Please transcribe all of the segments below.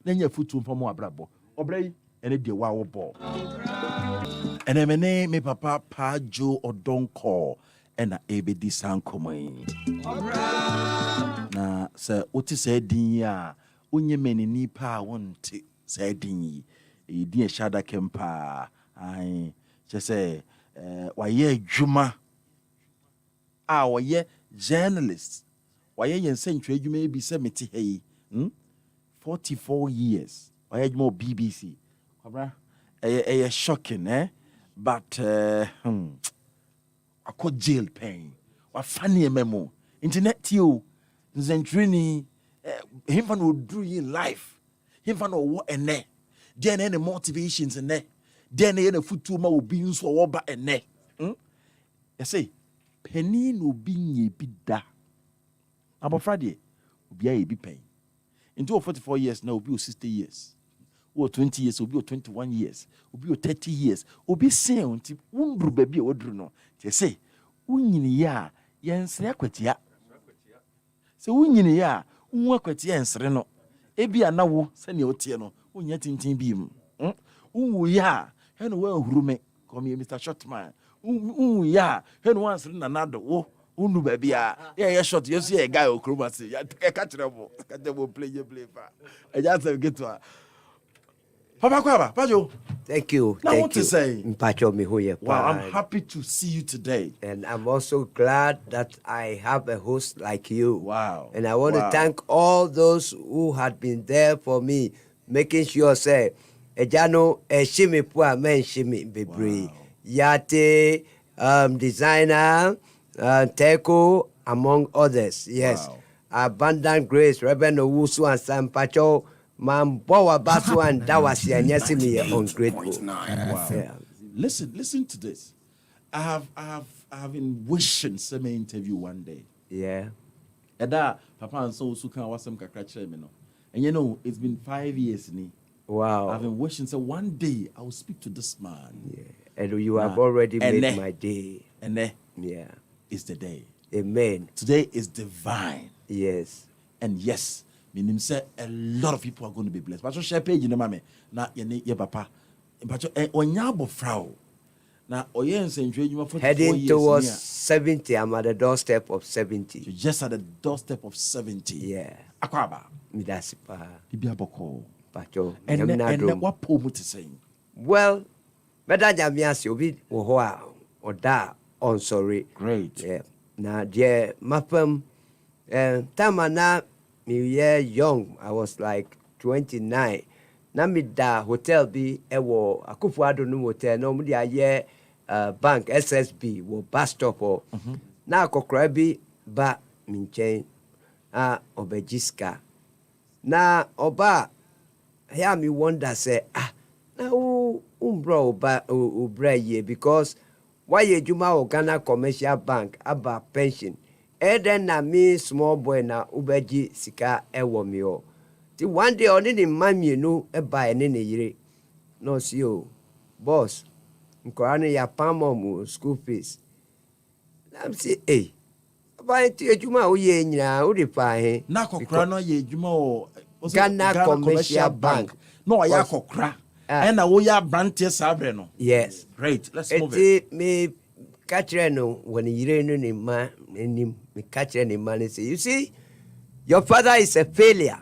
na nya futu mpomo abrabo obrai ene de wa wo bo ene mene me papa Pajo Odonko ena ebedi sankomai na se oti se din a onye menini pa wonte se din yi din shada kempa ai che se waye adwuma a waye journalist waye yensentwe adwuma bi se meti hei 44 years waye adwuma BBC kwabra shocking but akọ jail pain wa funny memo internet you nzentrini him fan will do in life him fan will ene then any motivations ene then any futu ma obi nso wo ba ene you say penny no bi nye bi da abofra de obi aye bi pain into 44 years now obi 60 years or 20 years obi 21 years obi 30 years obi sen unti undru baby odru no te say unyini ya yensre akwatia se unyini ya unwa akwatia yensre no ebi anawo se ne otie no unya tintin bi mu unwu ya he no wa hurume come Mr. Shotman unwu ya he no ansre na nado wo unu baby a ya shot yesu ya guy okroma se ya ka trebo play fa e just get to Papa Kwaba, Pajo. Thank you. Now, thank what you. to say? Wow, I'm happy to see you today. And I'm also glad that I have a host like you. Wow. And I want to thank all those who had been there for me, making sure, say, Ejano, Shimi Pua, Men Shimi Bibri, Yate, designer, Teko, among others. Yes. Wow. Abundant Grace, Reverend Owusu and Sam Pacho. Mamboa Basu and Dawasi and Yasimi ungrateful. Wow. Yeah. Listen to this. I have been wishing some interview one day. Yeah. Eda Papa and so Sukan was some kakra me no. And you know, it's been 5 years ni. Wow. I've been wishing so one day I will speak to this man. Yeah. And you have already made my day. And yeah. It's the day. Amen. Today is divine. Yes. And yes, meaning say a lot of people are going to be blessed. But share page in mame na ye papa. But onyabo frau. Na oyen senjwe you for 4 years. Heading towards 70. I'm at the doorstep of 70. You're just at the doorstep of 70. Yeah. Akwaba. Midasipa. Bibia boko. Pacho. And what po mo to say? Well, better jamiasi obi wohoa oda on sorry. Great. Yeah. Na je mapam tamana me young, I was like 29. Na me da hotel bi ewo Akufo-Addo no hotel no me dia bank SSB wo bus stop o. Na akokra bi ba minchen obejiska. Na oba hear me wonder say na umbro oba obra ye because why ye juma o Ghana Commercial Bank aba pension. Eden na me small boy na ubeji sika ewo mi o. Ti one day oni ni mami no eba ene ne yire. No see o. Boss. Nkorane ya pamo mu school fees. Na say aba ti ejuma o ye nyina o de pa he. Na kokra no ye ejuma o Ghana Commercial Bank. No ya kokra. And na wo ya branch sabre no. Yes. Great. Let's move it. Me catcher no when yire no ni ma enim. Me catch any man and say, you see, your father is a failure.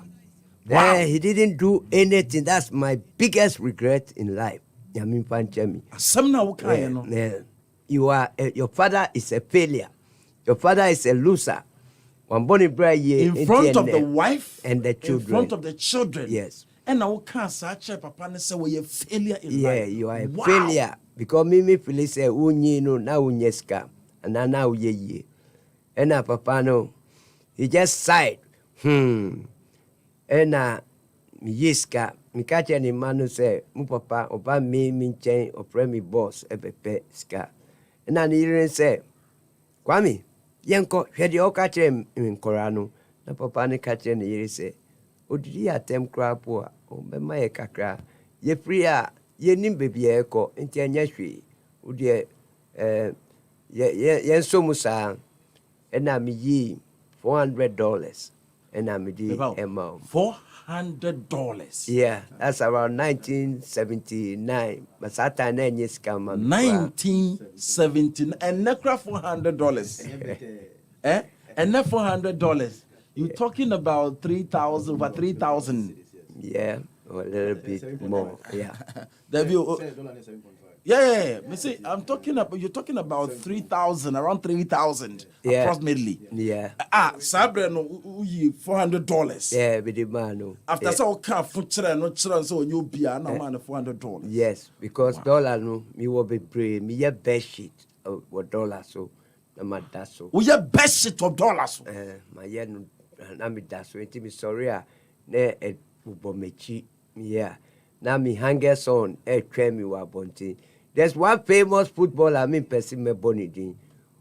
Wow. He didn't do anything. That's my biggest regret in life. Yamin Panchami. Your father is a failure. Your father is a loser. In front of the wife and the children. In front of the children. Yes. And now can't say papa and say we a failure in life. Yeah, you are a failure. Because me feel say unyi no na unyeska. And na uye. And papa no, he just sighed. And yiska, mi catch any man who say, mu papa, oba me chain or premi boss, ebepe ska. And I didn't say, Kwame, yanko, had you catch him in Corano. Na papa ne catch any year say, O did he attempt crab poor, o be my kakra, ye pria, ye nim baby echo, and tianyashri, o dear, yen so musa. And I'm ye $400. and I'm the amount. $400. Yeah, that's around 1979. But that time, 1979, and necra $400. And that $400. You're talking about 3,000, over 3,000. Yeah, or a little bit more. Yeah. Yeah. I'm talking about, you're talking about 3,000, around 3,000 approximately. Yeah. Sabre no $400. Yeah, with the man. After so can so you be an $400. Yes, because dollar no, me will be brave. Me a best sheet of dollar so. I'm at that so. We have best sheet of dollars. My yeah no, I'm at that so. Inti me sorry ne ubomechi yeah. Now me hangers on train me wa bonti. There's one famous footballer I mean person me bonidi.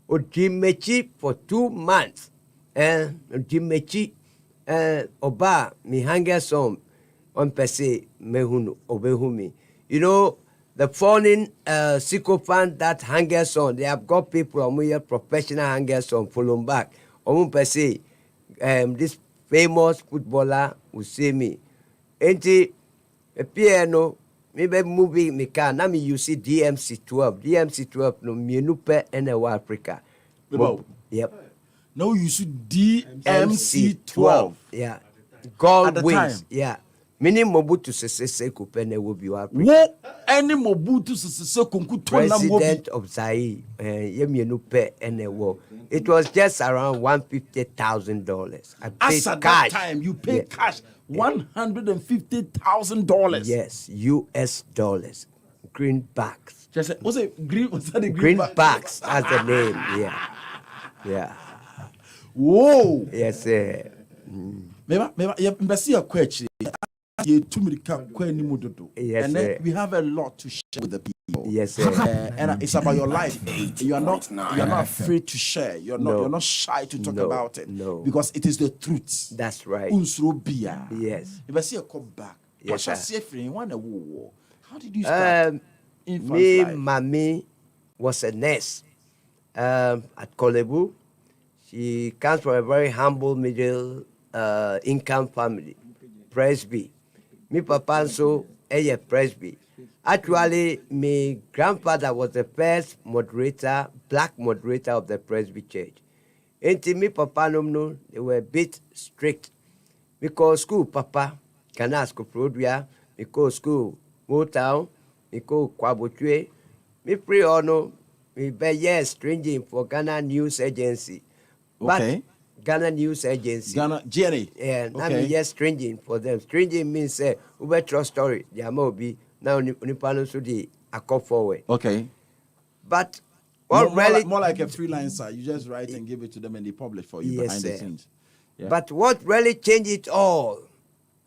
Ojimechi for 2 months. Ojimechi oba me hangers on person me hunu obehumi. You know the foreign sycophant that hangers on, they have got people who are professional hangers on follow back. This famous footballer will say me. Ain't a piano, maybe movie me can. Now me you see DMC 12. DMC 12 no me nupe anywhere Africa. Yep. Now you see DMC 12. Yeah. God At the wins. time. Yeah. Mini Mobutu Sese Kupene will be our any Mobutu Sese president of Zaire. It was just around $150,000. I paid at cash. that time, you pay cash $150,000. Yes, US dollars. Greenbacks. Just was it green? Was that the Greenbacks? That's the name. Yeah. Whoa. Yes, sir. Maybe see a question. Yes, and then we have a lot to share with the people. Yes, sir. And it's about your life. You are not afraid to share. You're not shy to talk about it. No. Because it is the truth. That's right. Yes. If I see a come back, yes, how did you start? Me, mommy was a nurse at Kolebu. She comes from a very humble middle income family, Presby. Me papa so a Presby. Actually, my grandfather was the first moderator, black moderator of the Presby Church. And me papa no, they were a bit strict. Because school, papa, can ask Prodria, because school, Motown, because Kwabotwe, me pre or no, me be yes, stringing for Ghana News Agency. Okay. But Ghana News Agency. Ghana, Jenny. Yeah, now me yes, stringing for them. Stringing means Uber trust story. There may be now Nipano so the a call forward. Okay. But what more like a freelancer. You just write and give it to them and they publish for you behind the scenes. Yeah. But what really changed it all?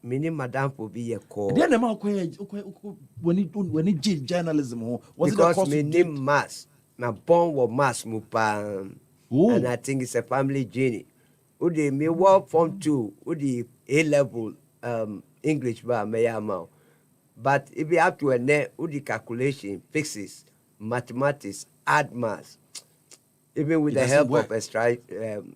Meaning, Madame will be a call. Then when it did journalism, was because it my name Mass, my born was Mass Mupan, and I think it's a family journey. Udi me work from 2, udi A-level English bar may amount. But if you have to a net, udi calculation, fixes, mathematics, add maths. Even with the help of a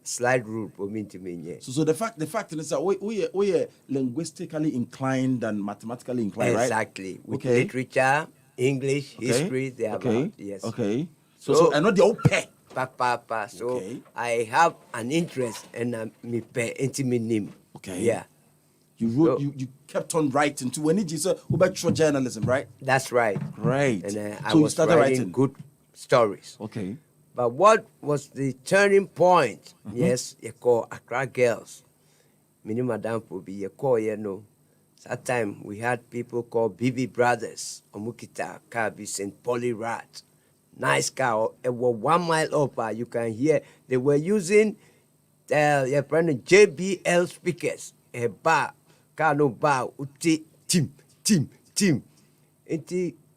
slide rule for me to mean. So the fact is that we are linguistically inclined and mathematically inclined, right? Exactly. With literature, English, history, they are about. Yes. Okay. So I know the old pay. Papa. So I have an interest in me pay intimate name. Okay. Yeah. You wrote. You kept on writing to when it is about journalism, right? That's right. Right. And I was started writing good stories. Okay. But what was the turning point? Yes, you call Accra Girls. Mini Madame will be a call, That time we had people called BB Brothers, Omukita, Kabi, St. Pauli Rat. Nice car. It was 1 mile up. You can hear they were using your friend JBL speakers. A bar, car no bar, uti, team.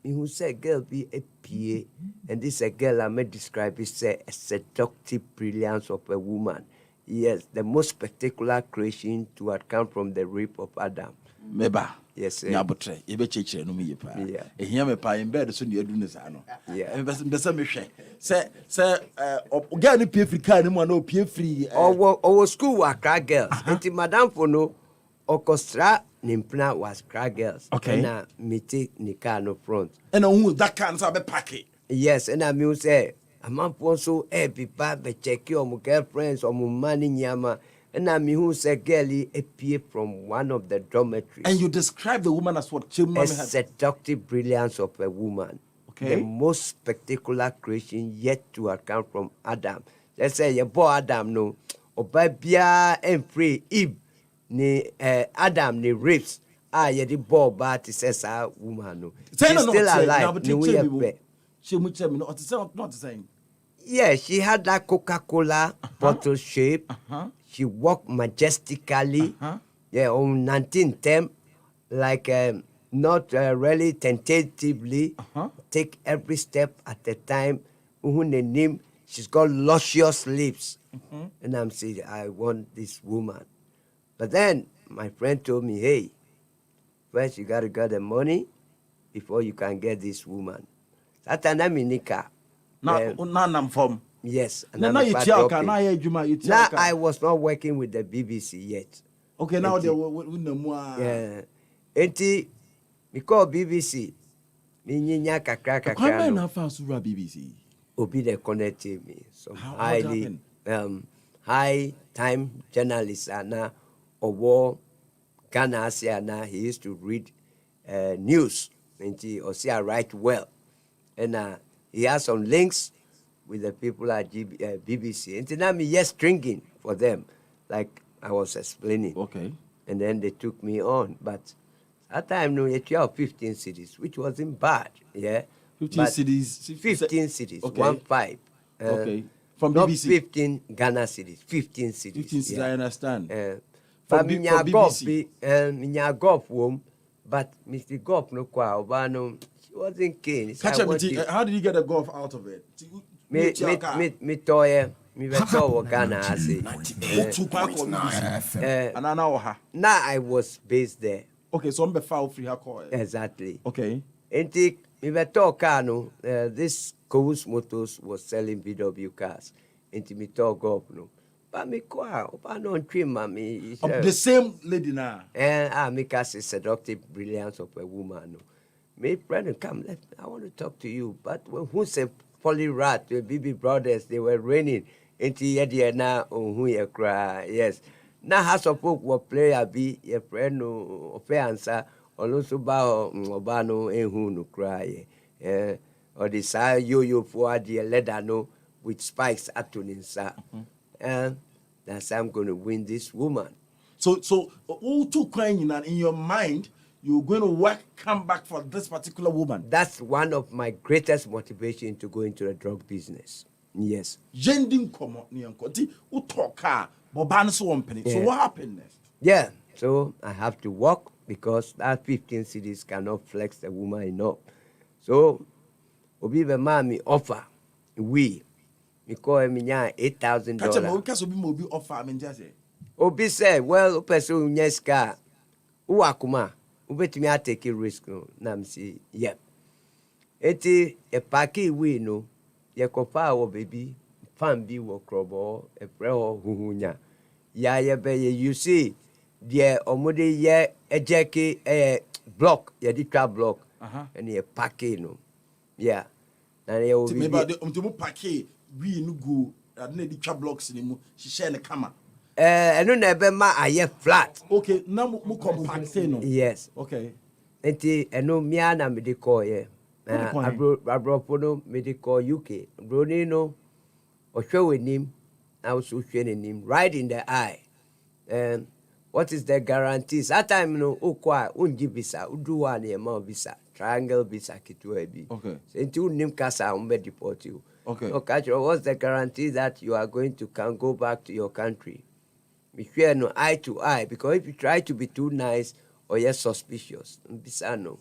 Who said girl be a PA, and this a girl I may describe is a seductive brilliance of a woman. Yes, the most spectacular creation to have come from the rib of Adam. Meba. Yes, sir. Nyabotre, you be checking no me pa. Yeah. E hia me pa in bed so ne adu ne sa no. Yeah. E be se me hwe. Se oga ni pie free car ni mo na pie free. Our school were crack girls. Enti madam for no orchestra nimpna was crack girls. Okay. And me take ni car no front. And who that can so be pack it. Yes, and I mean say a man also be bad be check your girlfriends or money nyama. And I mean who say girlie appear from one of the dormitories. And you describe the woman as what? A seductive brilliance of a woman. Okay. The most spectacular creation yet to have come from Adam. Let's say your boy Adam no. Obabia and free Eve ni Adam ni rapes. Ye the boy but it says a woman no. She's still alive. No way. She much me not saying. Yeah, she had that Coca-Cola bottle shape. She walked majestically. Yeah, on 1910, like not really tentatively. Take every step at a time. She's got luscious lips. And I'm saying, I want this woman. But then my friend told me, hey, first you got to get the money before you can get this woman. That's an Aminika. Now I'm from. Yes. Now you tell now I was not working with the BBC yet. Okay, now they with no more. Yeah. Enti me call BBC. Me nyinya kakra kakra. Why not fast BBC? Obi they connected me. Some highly high time journalists and war Ghana Asia he used to read news. Enti Osia write well. And he has some links with the people at BBC. And then I'm yes stringing for them, like I was explaining. Okay. And then they took me on. But at time, no, you have 15 cities, which wasn't bad. Yeah. 15 cities. 15 cities. Okay. 1-5. Okay. From not BBC. 15 Ghana cities. 15 cities. 15 cities, yeah. I understand. But from BBC. Minya golf womb, but Mr. Golf no kwa obano. She wasn't keen. How did you get a golf out of it? Me toye Ghana ase. Now I was based there. Okay, so I'm the foul free call. Exactly. Okay. And me talk no this Coast Motors was selling VW cars. And me talk up no. But me kwa no trim me. The same lady now. And me cast a seductive brilliance of a woman no. Me brother come, I want to talk to you. But who said Polyrat, the BB brothers, they were raining into Yedia now on who you cry. Yes. Now has a book what player be your friend no answer or also bow obano and who no cry. Or the side yo for the leather no with spikes at Tuninsa. And that's I'm gonna win this woman. So all too crying in your mind. You're going to come back for this particular woman. That's one of my greatest motivation to go into the drug business. Yes. So what happened next? Yeah. So I have to work because that 15 cities cannot flex the woman enough. So Obi the mommy offer we call him $8,000. Obi said, well, person nyeska uwakuma. Ubetimi a take a risk no na msi yep eti e paki we no ye kopa wo baby fan bi wo krobo e pre ho huhunya ya ye be you see the omode ye ejeke block ye di twa block and ye paki no yeah na ye obi me ba de umtumu paki we no go na di twa blocks ni mu hihye ne kama eno na ebe ma aye flat. Okay, now mu compact no. Yes. Okay. Enti eno mia na me de call ye. Abro no me de call UK. Bro ni no ohwe wenim na so hwe nenim right in the eye. What is the guarantees? That time no okwa unji visa, udu one e ma visa, triangle visa kitu ebi. Okay. So enti unim kasa umbe deport you. Okay. Okay, what's the guarantee that you are going to go back to your country? We share no eye to eye, because if you try to be too nice or you're suspicious, Bisano,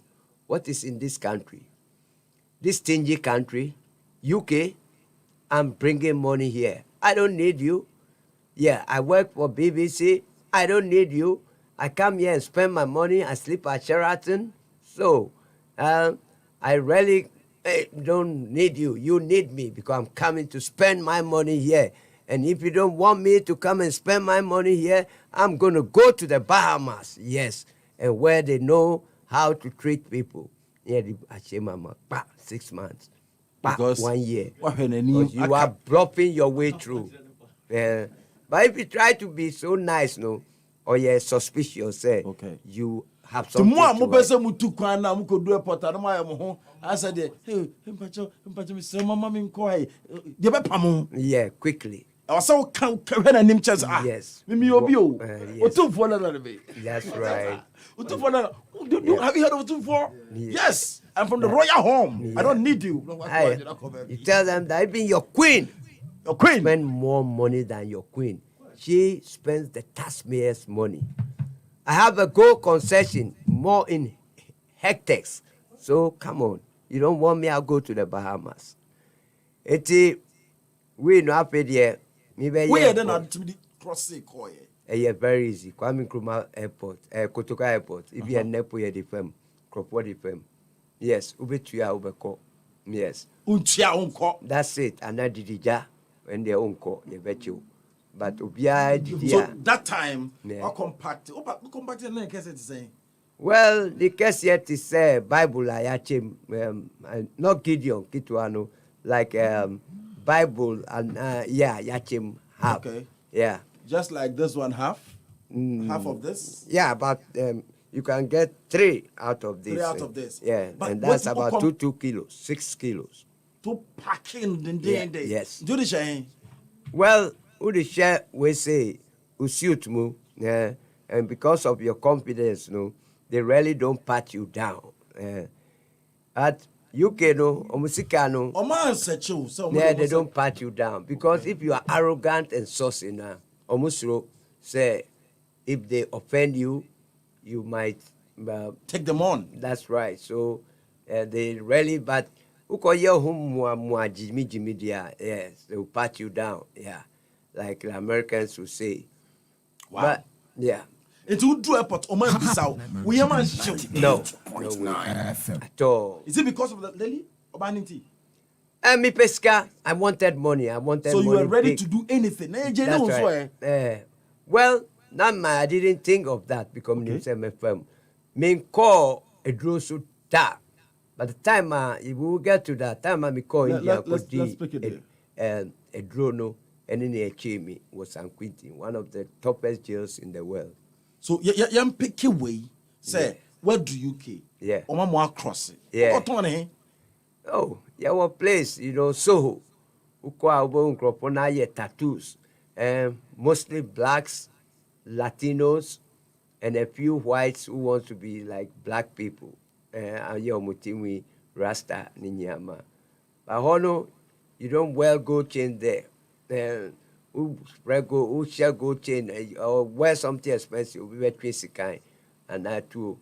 what is in this country? This stingy country, UK, I'm bringing money here. I don't need you. Yeah, I work for BBC. I don't need you. I come here and spend my money. I sleep at Sheraton. So I really don't need you. You need me because I'm coming to spend my money here. And if you don't want me to come and spend my money here, I'm going to go to the Bahamas. Yes. And where they know how to treat people. Yeah, I say, Mama, 6 months. Because 1 year. Because you are bluffing your way through. But if you try to be so nice, no, or you're suspicious, okay, you have the something more to mo pese mo tu kwan na mo ko do airport na mo ayemo ho asa de hey mpacho mi se mama mi nko hai de be pam. Yeah, quickly. Also can na nim chance yes, me obi o yes. Otufo na be. That's right. Otufo na have you heard of Otufo? Yes, I'm from the royal home. I don't need you. You tell them that even your queen spend more money than your queen. She spends the taxpayers' money. I have a gold concession more in hectares. So come on. You don't want me, I'll go to the Bahamas. We no happy there. Where then are to cross the coy? Very easy. Kwame Nkrumah Airport, Kotoka Airport. If you are nepo ye the firm, Kropo the firm. Yes, ubetuya ubeko. Yes. Untia unko. That's it. And I did ja when they unko ye vetu. But ubia did so that time I compact. Compact na case say. Well, the case yet is Bible ayache not Gideon Kituano like Bible and yachim half. Okay. Yeah. Just like this one half? Half of this? Yeah, but you can get 3 out of this. 3 out of this. Yeah, but and that's about 2 kilos, 6 kilos. To packing the day and day. Yes. Do the shame. Well, who the share we say who suit mu, yeah, and because of your confidence, no, they really don't pat you down. At UK no, omusika yeah, they don't pat you down because if you are arrogant and saucy now, omusro say if they offend you, you might take them on. That's right. So they really, but yes, they will pat you down. Yeah, like the Americans will say. Wow. But yeah. It would do airport. We are no at all. Is it because of the lady urbanity? Me pesca. I wanted money. I wanted. So money you were ready big. to do anything. That's right. Well, I didn't think of that because me firm. Me call a draw so dark. By the time if we will get to that time, I call India. Let's pick it a draw no, and then he me was San Quentin, one of the toppest jails in the world. So you pick away. Say where do you UK? Yeah. Or more cross it. Yeah. Oh, yeah, one place, Soho. Ukwa ubo unkropona ye tattoos. Mostly blacks, Latinos, and a few whites who want to be like black people. Mutimi Rasta Ninyama. But hono, you don't wear gold chain there. Who share gold chain or wear something expensive, we wear tracy kind, and that too.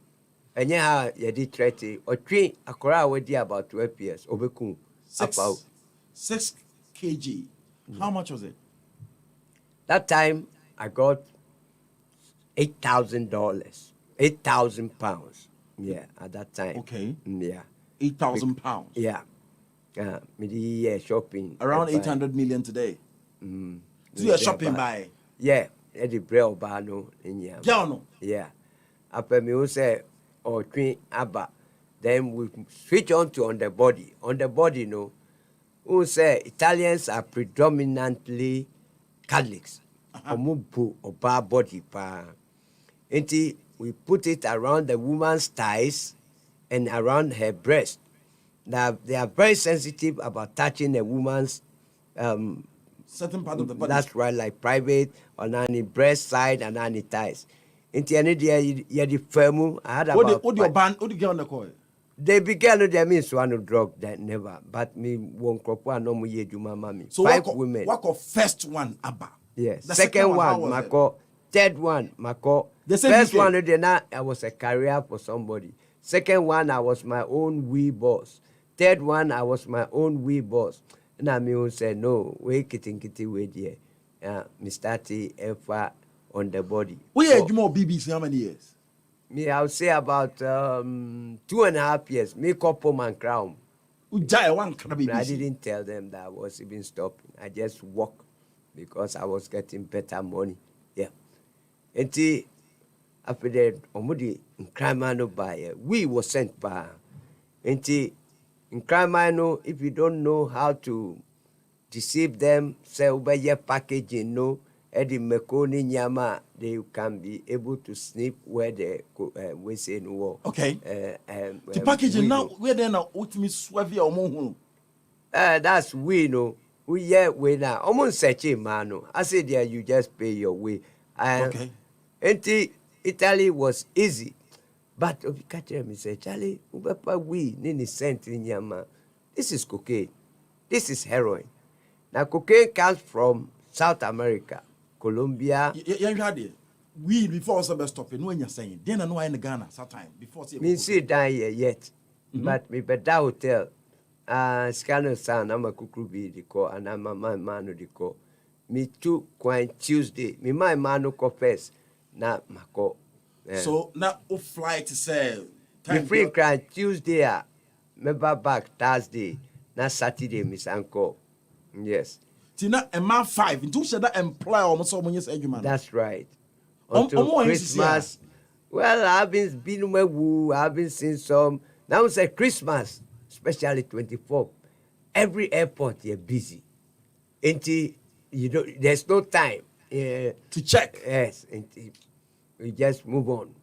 And yeah, you did 30 or 3 akora already about 12 years. Obeku 6 kg. How much was it? That time I got $8,000, 8,000 pounds. Yeah, at that time. Okay. Yeah. 8,000 pounds. Yeah. Yeah, shopping. Around 800 million today. So you're shopping by? Yeah, Eddie Brell Bano in here. Yeah. After me, who say, or twin Abba, then we switch on to on the body. On the body, who say Italians are predominantly Catholics. Omubu or bar body pa. Until we put it around the woman's thighs and around her breast. Now they are very sensitive about touching a woman's certain part of the body. That's right, like private on any breast side and any thighs. Into any day, you the firm. I had about. What your band? What you get on the coil? They began to means one drug that never. But me won't crop one no more year mammy. So 5 women. What called first one Abba? Yes. The second one, Mako. Third one, Mako. The first one, I was a career for somebody. Second one, I was my own wee boss. Third one, I was my own wee boss. And I mean, say no, we kitty way there. Mr. T, Efa, on the body. Where you more BBC? How many years? Me, I would say about 2.5 years. Me couple and crown. I didn't tell them that I was even stopping. I just walked because I was getting better money. Yeah. And after that, omudi nkramano by we was sent by. And nkramano, if you don't know how to deceive them, say ubaya packaging no. Eddie Mekoni Nyama, they can be able to snip where they we say no war. Okay. The packaging now, where then ultimate swavy or more. That's we know. We now. Almost such a man. I said, yeah, you just pay your way. Okay. And Italy was easy. But if you catch me, say, Charlie, we need cent in Yama. This is cocaine. This is heroin. Now, cocaine comes from South America. Colombia. We before us stopping when you're saying then I know in Ghana sometime before me see down here yet. But me better hotel. Scanner son, I'm a kukubi the call and I'm a man the call. Me too quite Tuesday. Me my man no confess. Na mako. So now fly to say me free cry Tuesday. Me back Thursday. Na Saturday Miss Uncle. Yes. Tina a man 5 into that employ almost so many argument. That's right. Until Christmas. Well, I've been woo, I've been seeing some. Now it's a Christmas, especially 24. Every airport you're busy. Until you don't there's no time to check. Yes, we just move on.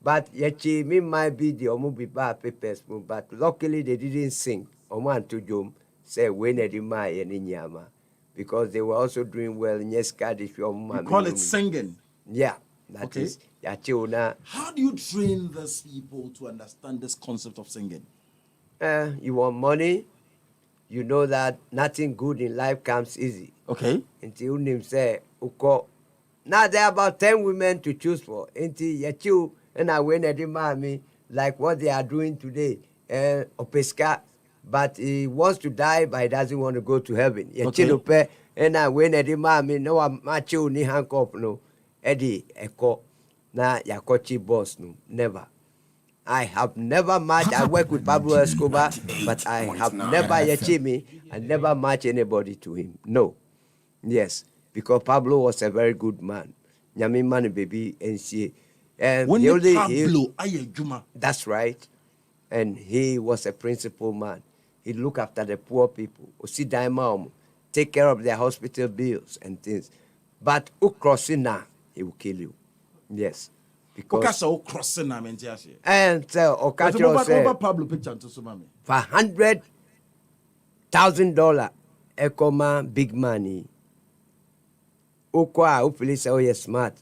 But yachi me might be the omubi bar papers, but luckily they didn't sing. Oman to Jom. Say when Edima and Inyama, because they were also doing well in Yeskadish. You call it singing. Yeah, that is Yachona. How do you train these people to understand this concept of singing? You want money, you know that nothing good in life comes easy. Okay. Until him say, Uko. Now there are about 10 women to choose for. Until Yachu and I went Edima me like what they are doing today. Opeska. But he wants to die, but he doesn't want to go to heaven. Okay. And I went at the mommy, no, I'm macho, ni handcuff, no. Eddie, echo, na yakochi boss, no, never. I have never matched, I work with Pablo Escobar, but I have never yachimi, I never match anybody to him. No. Yes, because Pablo was a very good man. Nyami money, baby, and she. And when Pablo, Juma. That's right. And he was a principal man. He looked after the poor people. Take care of their hospital bills and things. But crossing now, he will kill you. Yes. Because and Okacho said Pablo picture to for $100,000 ekoma big money. Okwa hopefully say oh you're smart.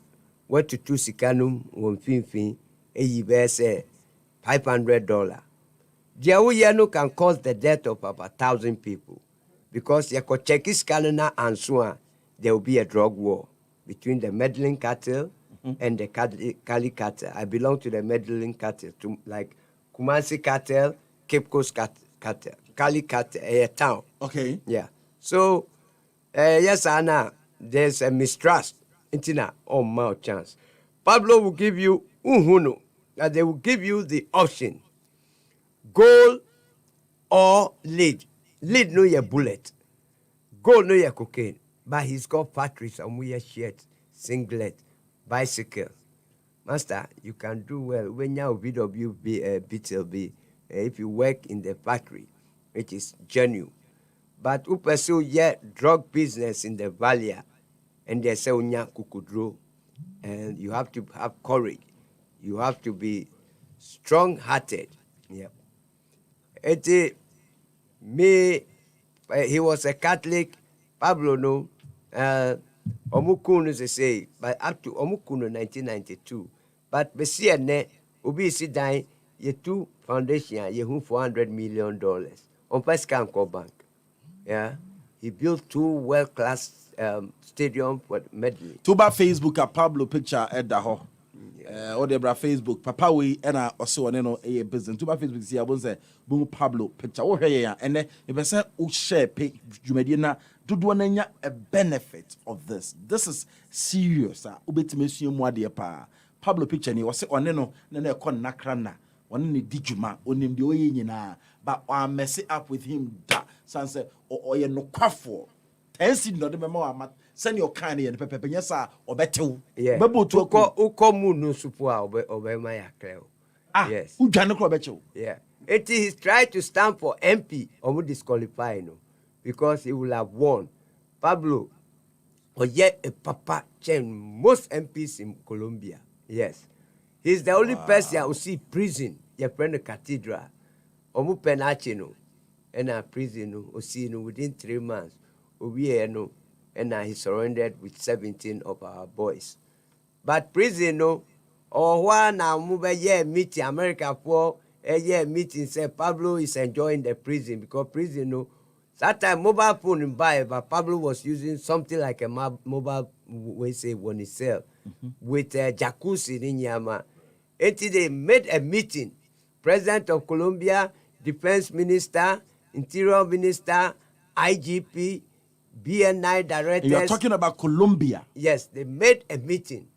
What to do sikanum won fin say $500. Diawuyano can cause the death of about 1,000 people because Yakochekis Kanana and Swan, there will be a drug war between the Medellin cartel and the Cali cartel. I belong to the Medellin cartel, to like Kumasi cartel, Cape Coast cartel, Cali cartel, a town. Okay. Yeah. So, yes, Anna, there's a mistrust. Intina, oh, my chance. Pablo will give you uhuno. They will give you the option. Gold or lead. Lead no your bullet. Gold no your cocaine. But he's got factories and we shirt, singlet, bicycle. Master, you can do well when you're BTLB if you work in the factory, which is genuine. But who pursue yet drug business in the valley and they say unya kukudro, and you have to have courage. You have to be strong-hearted. Yeah. He was a Catholic. Pablo no. Omukunu they say, but up to Omukunu 1992. But Bessia ne Ubi Sidai ye 2 foundation ye who $400 million on Pascal Bank. Yeah. He built 2 world-class stadium for Medellin. Tuba Facebook a Pablo picture at the ho. Or the Facebook, Papa we and I also no a business. To my Facebook see I was say Boom Pablo picture. Oh here and then if I say oh share page you medina do a benefit of this. This is serious. Ubetimesu mu ade pa. Pablo picture ni was on no na kon nakra na. One ni dijuma onim de oye nyina but I mess it up with him da. Sanse or ye no kwafo. Tensi no de memo amat. Send your kind and pepe nyesa obetew. Yeah. Bebo to ukomu no supu a obema ya kleo. Yes. Who dwane ko obetew? Yeah. He's tried to stand for MP or disqualify no because he will have won. Pablo or yet a papa chain most MPs in Colombia. Yes. He's the only person who see prison. Your friend the cathedral. Omu penachino. And a prison no see no within 3 months. We no. And he surrendered with 17 of our boys. But prison, no, or one now move a year meeting America for a year meeting say Pablo is enjoying the prison because prison, no, that time mobile phone in buy, but Pablo was using something like a mobile, we say when he sell with a jacuzzi in Yama. Until they made a meeting, President of Colombia, Defense Minister, Interior Minister, IGP. BNI directors. You're talking about Colombia. Yes, they made a meeting.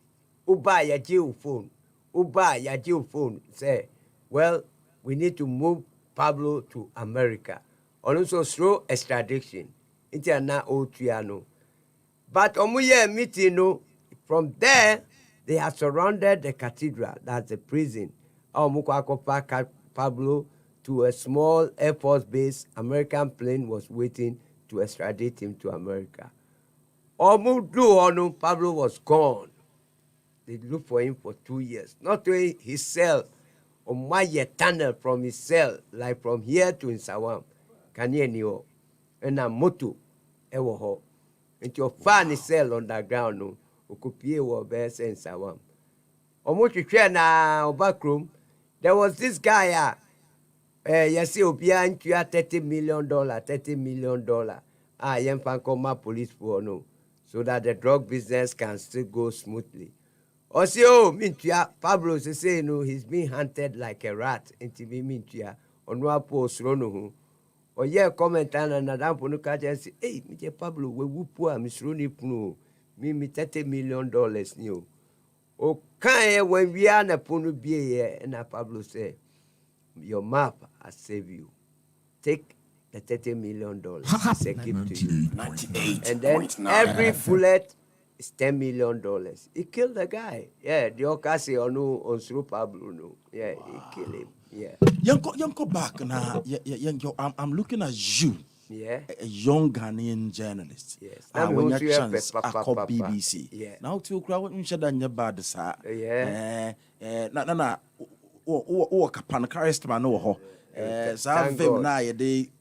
Uba ya phone. Uba ya phone. Say, well, we need to move Pablo to America. Also through extradition. Interna Otriano. But omuye meeting no. From there, they have surrounded the cathedral. That's the prison. Omukwako Pablo to a small Air Force base. American plane was waiting to extradite him to America. Pablo was gone. They looked for him for 2 years. Not to his cell, or my tunnel from his cell, like from here to Insawam. Kanyeniyo. And a moto, ewoho. Into your fan cell underground, no, okupie wo best in Insawam. Omo na backroom, there was this guy, yes, Obia into $30 million, $30 million. Yempan police for no, so that the drug business can still go smoothly. Also, Mintua Pablo say no, he's being hunted like a rat into me Mintua on one post Rono. Or yeah, comment and another Ponuka and say, hey, Mr. Pablo, we whoop Miss Rooney Pno, me $30 million new. Oh, can when we are na Ponu be here, and Pablo say, your map has saved you. Take the $30 million. It's a gift to you. And then every bullet is $10 million. He killed the guy. Yeah, the Okasi on through Pablo. No. Yeah, he killed him. Yeah. Yanko back now. I'm looking at you. Yeah. A young Ghanaian journalist. Yes. When you chance I call BBC. Yeah. Now to crowd in Shadan bad sa. Yeah. Na kapan karist no.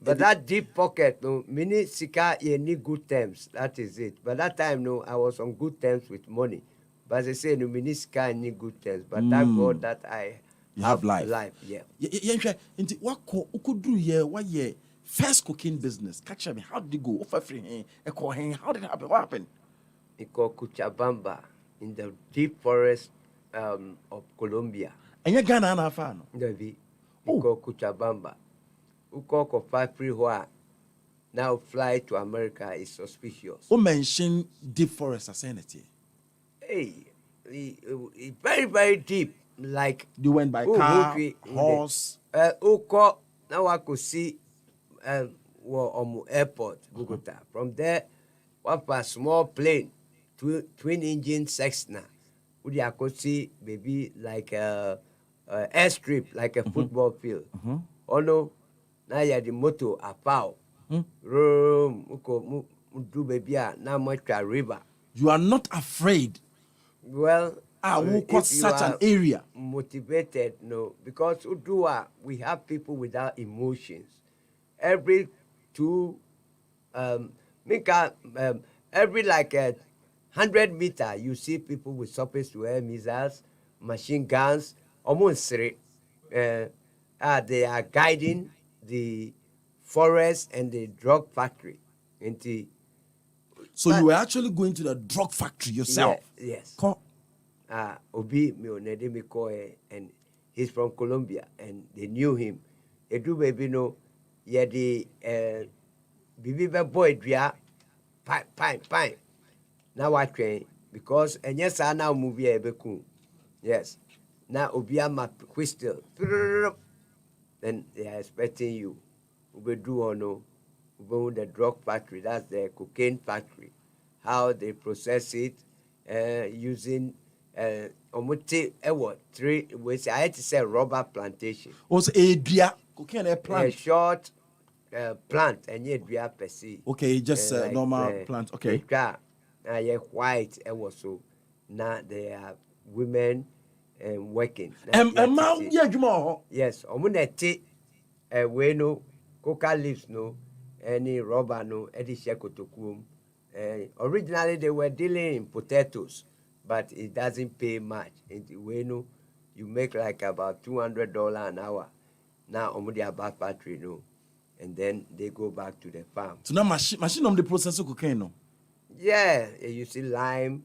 But that deep pocket, no, mini sika ye need good terms. That is it. But that time, no, I was on good terms with money. But they say no, mini sika need good terms. But thank God that I have life. Yeah. Into what could do here? What year? First cooking business. Catch me. How did you go? How did it happen? What happened? It called Kuchabamba in the deep forest of Colombia. And you're Ghana na fan. Called Kuchabamba. Who call free now fly to America is suspicious. Who mentioned deep forest as sanity? Hey, very, very deep. Like you went by car, horse. Who call now I could see airport, Bogota. From there, one a small plane, twin engine Cessna. Would I could see maybe like a airstrip, like a football field. Oh no, now you the motor a pow. Do baby now much a river. You are not afraid. Well, who caught such an area? Motivated, no, because we have people without emotions. Every every like 100 meters, you see people with surface to air missiles, machine guns, almost three. They are guiding the forest and the drug factory. So you were actually going to the drug factory yourself? Yes. Obi me onede me call and he's from Colombia and they knew him. Edu baby no ye the bibi be boy dua pine. Now what train because and yes I now movie e be cool. Yes. Now Obi ama whistle. Then they are expecting you. Ube do or no. Ube the drug factory, that's the cocaine factory. How they process it using omuti three ways. I had to say rubber plantation. Also a dua cocaine a plant. A short plant and yet dua per se. Okay, just like, normal plant. Okay. White so now they are women working. Yes, omuneti we no coca leaves no any rubber no edi shekotokum. Originally they were dealing in potatoes, but it doesn't pay much. In we no you make like about $200 an hour. Now omudi about factory no, and then they go back to the farm. So now machine on the process of cocaine no. Yeah, you see lime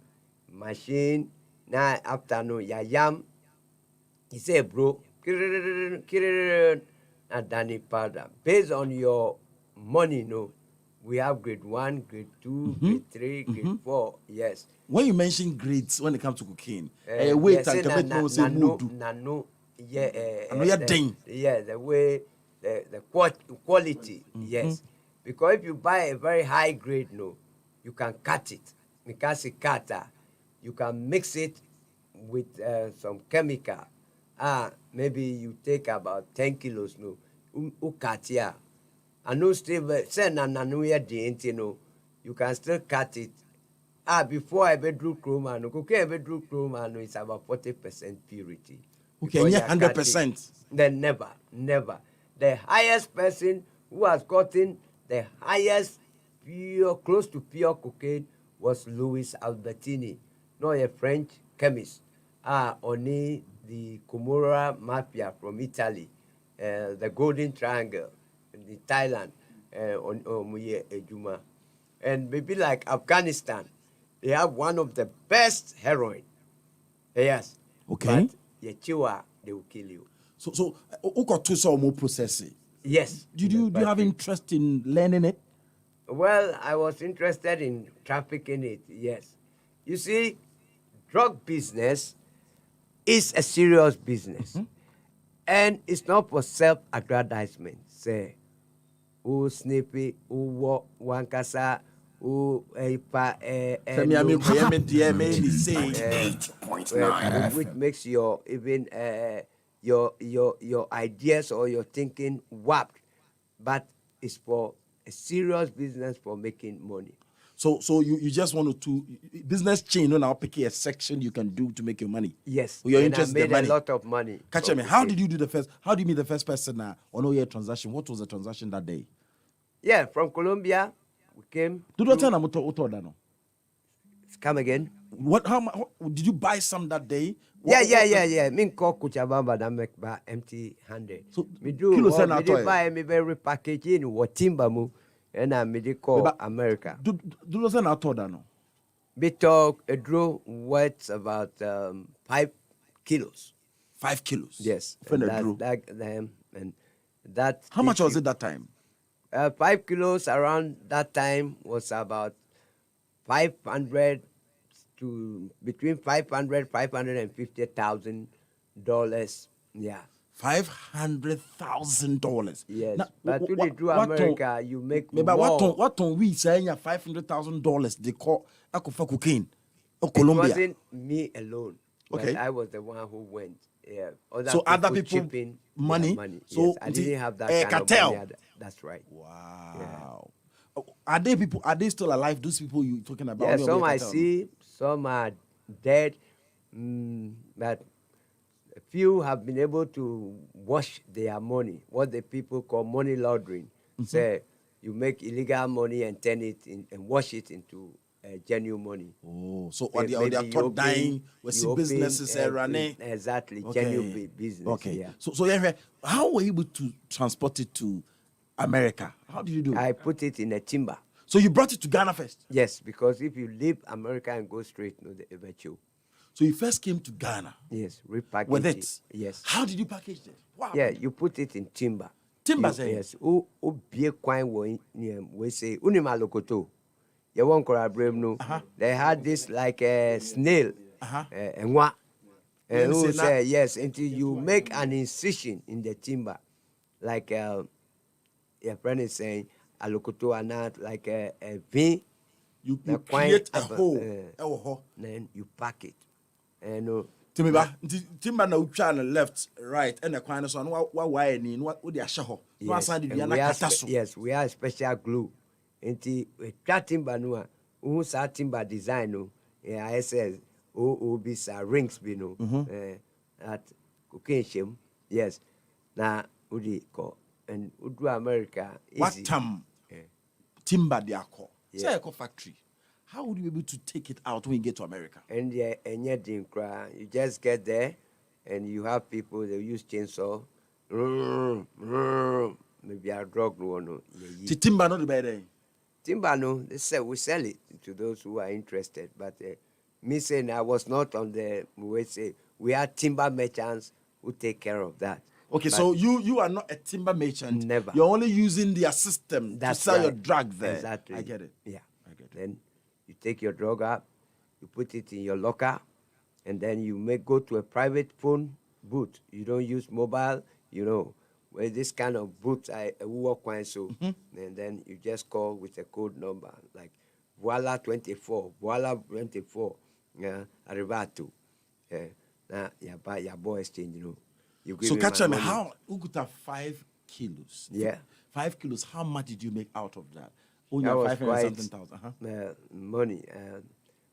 machine. Now after no yam. He say, bro, and Danny powder. Based on your money, no, we have grade 1, grade 2, grade 3, grade 4. Yes. When you mention grades when it comes to cocaine, wait and no, the way the quality, yes. Because if you buy a very high grade, no, you can cut it. Because a cutter, you can mix it with some chemical. Maybe you take about 10 kilos, no, ukatia. I know still send no, you can still cut it. Before I bedroom chroma, no, cocaine bedroom chroma, no, it's about 40% purity. Okay, yeah, 100%. Then never. The highest person who has gotten the highest pure, close to pure cocaine was Louis Albertini, not a French chemist. Only the Comora Mafia from Italy, the Golden Triangle, the Thailand, and maybe like Afghanistan, they have one of the best heroin. Yes. Okay. But Yechua, they will kill you. So, to more processing. Yes. Do you have interest in learning it? Well, I was interested in trafficking it. Yes. You see, drug business is a serious business. And it's not for self-aggrandizement. Say, snippy, wankasa, which makes your even your ideas or your thinking warped. But it's for a serious business for making money. So you just want to business chain now pick a section you can do to make your money. Yes. You're and interested I made in money. A lot of money. Catch me. How did you do the first? How did you meet the first person on all your transaction? What was the transaction that day? Yeah, from Colombia, we came. Come again. How did you buy some that day? Yeah. Me call Kuchabamba that make ba empty-handed. So me do. Me do buy me very packaging what timber mu. And I made it call America. Do you know that? We talk a draw weighs about 5 kilos. 5 kilos. Yes. And that. How much was it that time? 5 kilos around that time was about 500 to between $550,000. Yeah. $500,000. Yes, but to do America, you make more. But what on we saying $500,000? They call for cocaine. Colombia. It wasn't me alone. Okay, I was the one who went. Yeah, other people money. So yes, I didn't have that kind cartel. Of money. That's right. Wow. Yeah. Are they still alive? Those people you talking about? Yeah, some I see, some are dead, but a few have been able to wash their money, what the people call money laundering. Say you make illegal money and turn it in and wash it into genuine money. Oh, so are they taught dying? We see businesses running. Exactly, genuine business. Okay, yeah. So how were you able to transport it to America? How did you do it? I put it in a timber. So you brought it to Ghana first? Yes, because if you leave America and go straight, no, they ever chew. So you first came to Ghana. Yes, repackage with it. Yes. How did you package it? Wow. Yeah, you put it in timber. Timber, Yes. O bie kwan we say unimalokoto. You won't collaborate no. They had this like a snail. And what? And who say yes until you make an incision in the timber, like your friend is saying, alokoto are not like a V. You create a hole. Then you pack it. And timber na utwa on left, right, and the kwan so no wa wire ni no wo de ahye ho. No asan de bia na kata so. Yes, we have special glue. Until we cut timber no, who sa timber design no, I says be sa rings be no. At cocaine shame. Yes. Na udi ko and udu America easy. What time? Timber de akọ. Say a factory. How would you be able to take it out when you get to America? And you just get there, and you have people, they use chainsaw. Maybe a drug no. The timber not the bad. Timber no, they say we sell it to those who are interested. But me saying I was not on the we say we are timber merchants who take care of that. Okay, but so you are not a timber merchant. Never. You're only using their system to sell your drug there. Exactly. I get it. Yeah. I get it. Then you take your drug up, you put it in your locker, and then you may go to a private phone booth. You don't use mobile, where this kind of booth I work on so, and then you just call with a code number like Voila 24, Arrivato. Now your boy exchange, You so catch me how you could have 5 kilos. Yeah. 5 kilos. How much did you make out of that? That was quite something money.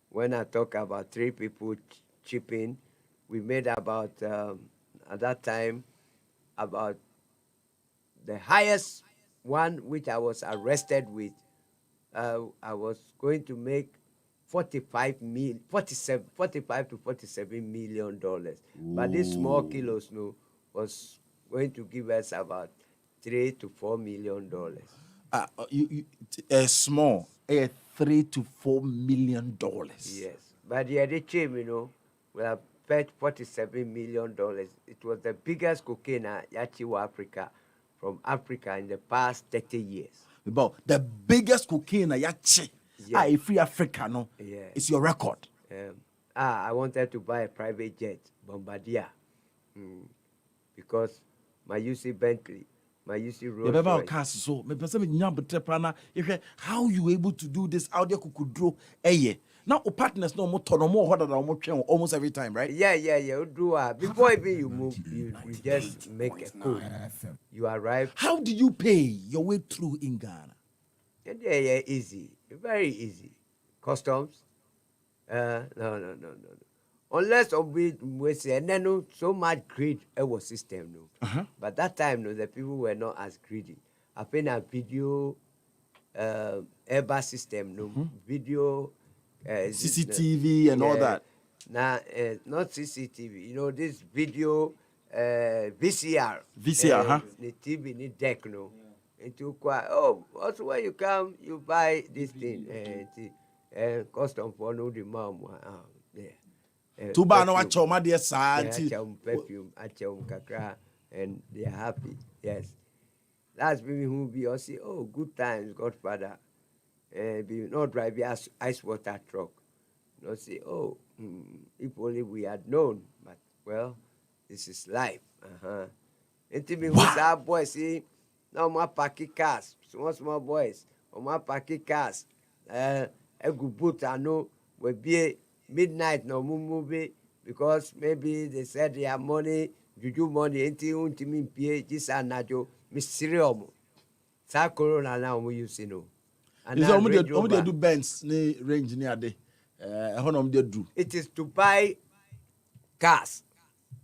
When I talk about 3 people chipping, we made about at that time about the highest one which I was arrested with. I was going to make 45 to 47 million dollars. But this small kilos was going to give us about $3 to $4 million. Small, $3 to $4 million. Yes, but the chain, we have paid $47 million. It was the biggest cocaine Yachiwa Africa from Africa in the past 30 years. About the biggest cocaine Yachi. Free Africa, no? Yeah. It's your record. I wanted to buy a private jet, Bombardier, because my UC Bentley, my UC Rolls Royce. So, how you able to do this out there? Kukudro, now, partners no more almost every time, right? Yeah. Before even you move, you just make a code. You arrive. How do you pay your way through in Ghana? Yeah, easy. Very easy. Customs? No. Unless we say, no, so much greed our system, no. But that time, no, the people were not as greedy. I think a video Airbus system, no, video CCTV and all that. Now, not CCTV. This video VCR. VCR, The TV, the deck, no. Into also when you come, you buy this thing, custom for no the mom. To buy no choma dear son. Perfume, kakra, and they are happy. Yes, that's me who be or say, good times, Godfather. Be not drive ice water truck. Not say, if only we had known. But well, this is life. And me who's our boy see. Now my packy cars, small boys, or my packy cars, a good boot I know will be midnight no movie because maybe they said they have money, juju money, until me pay this and najo, Mysterium. Sa corona now we use And is only do Benz range near day. It is to buy cars.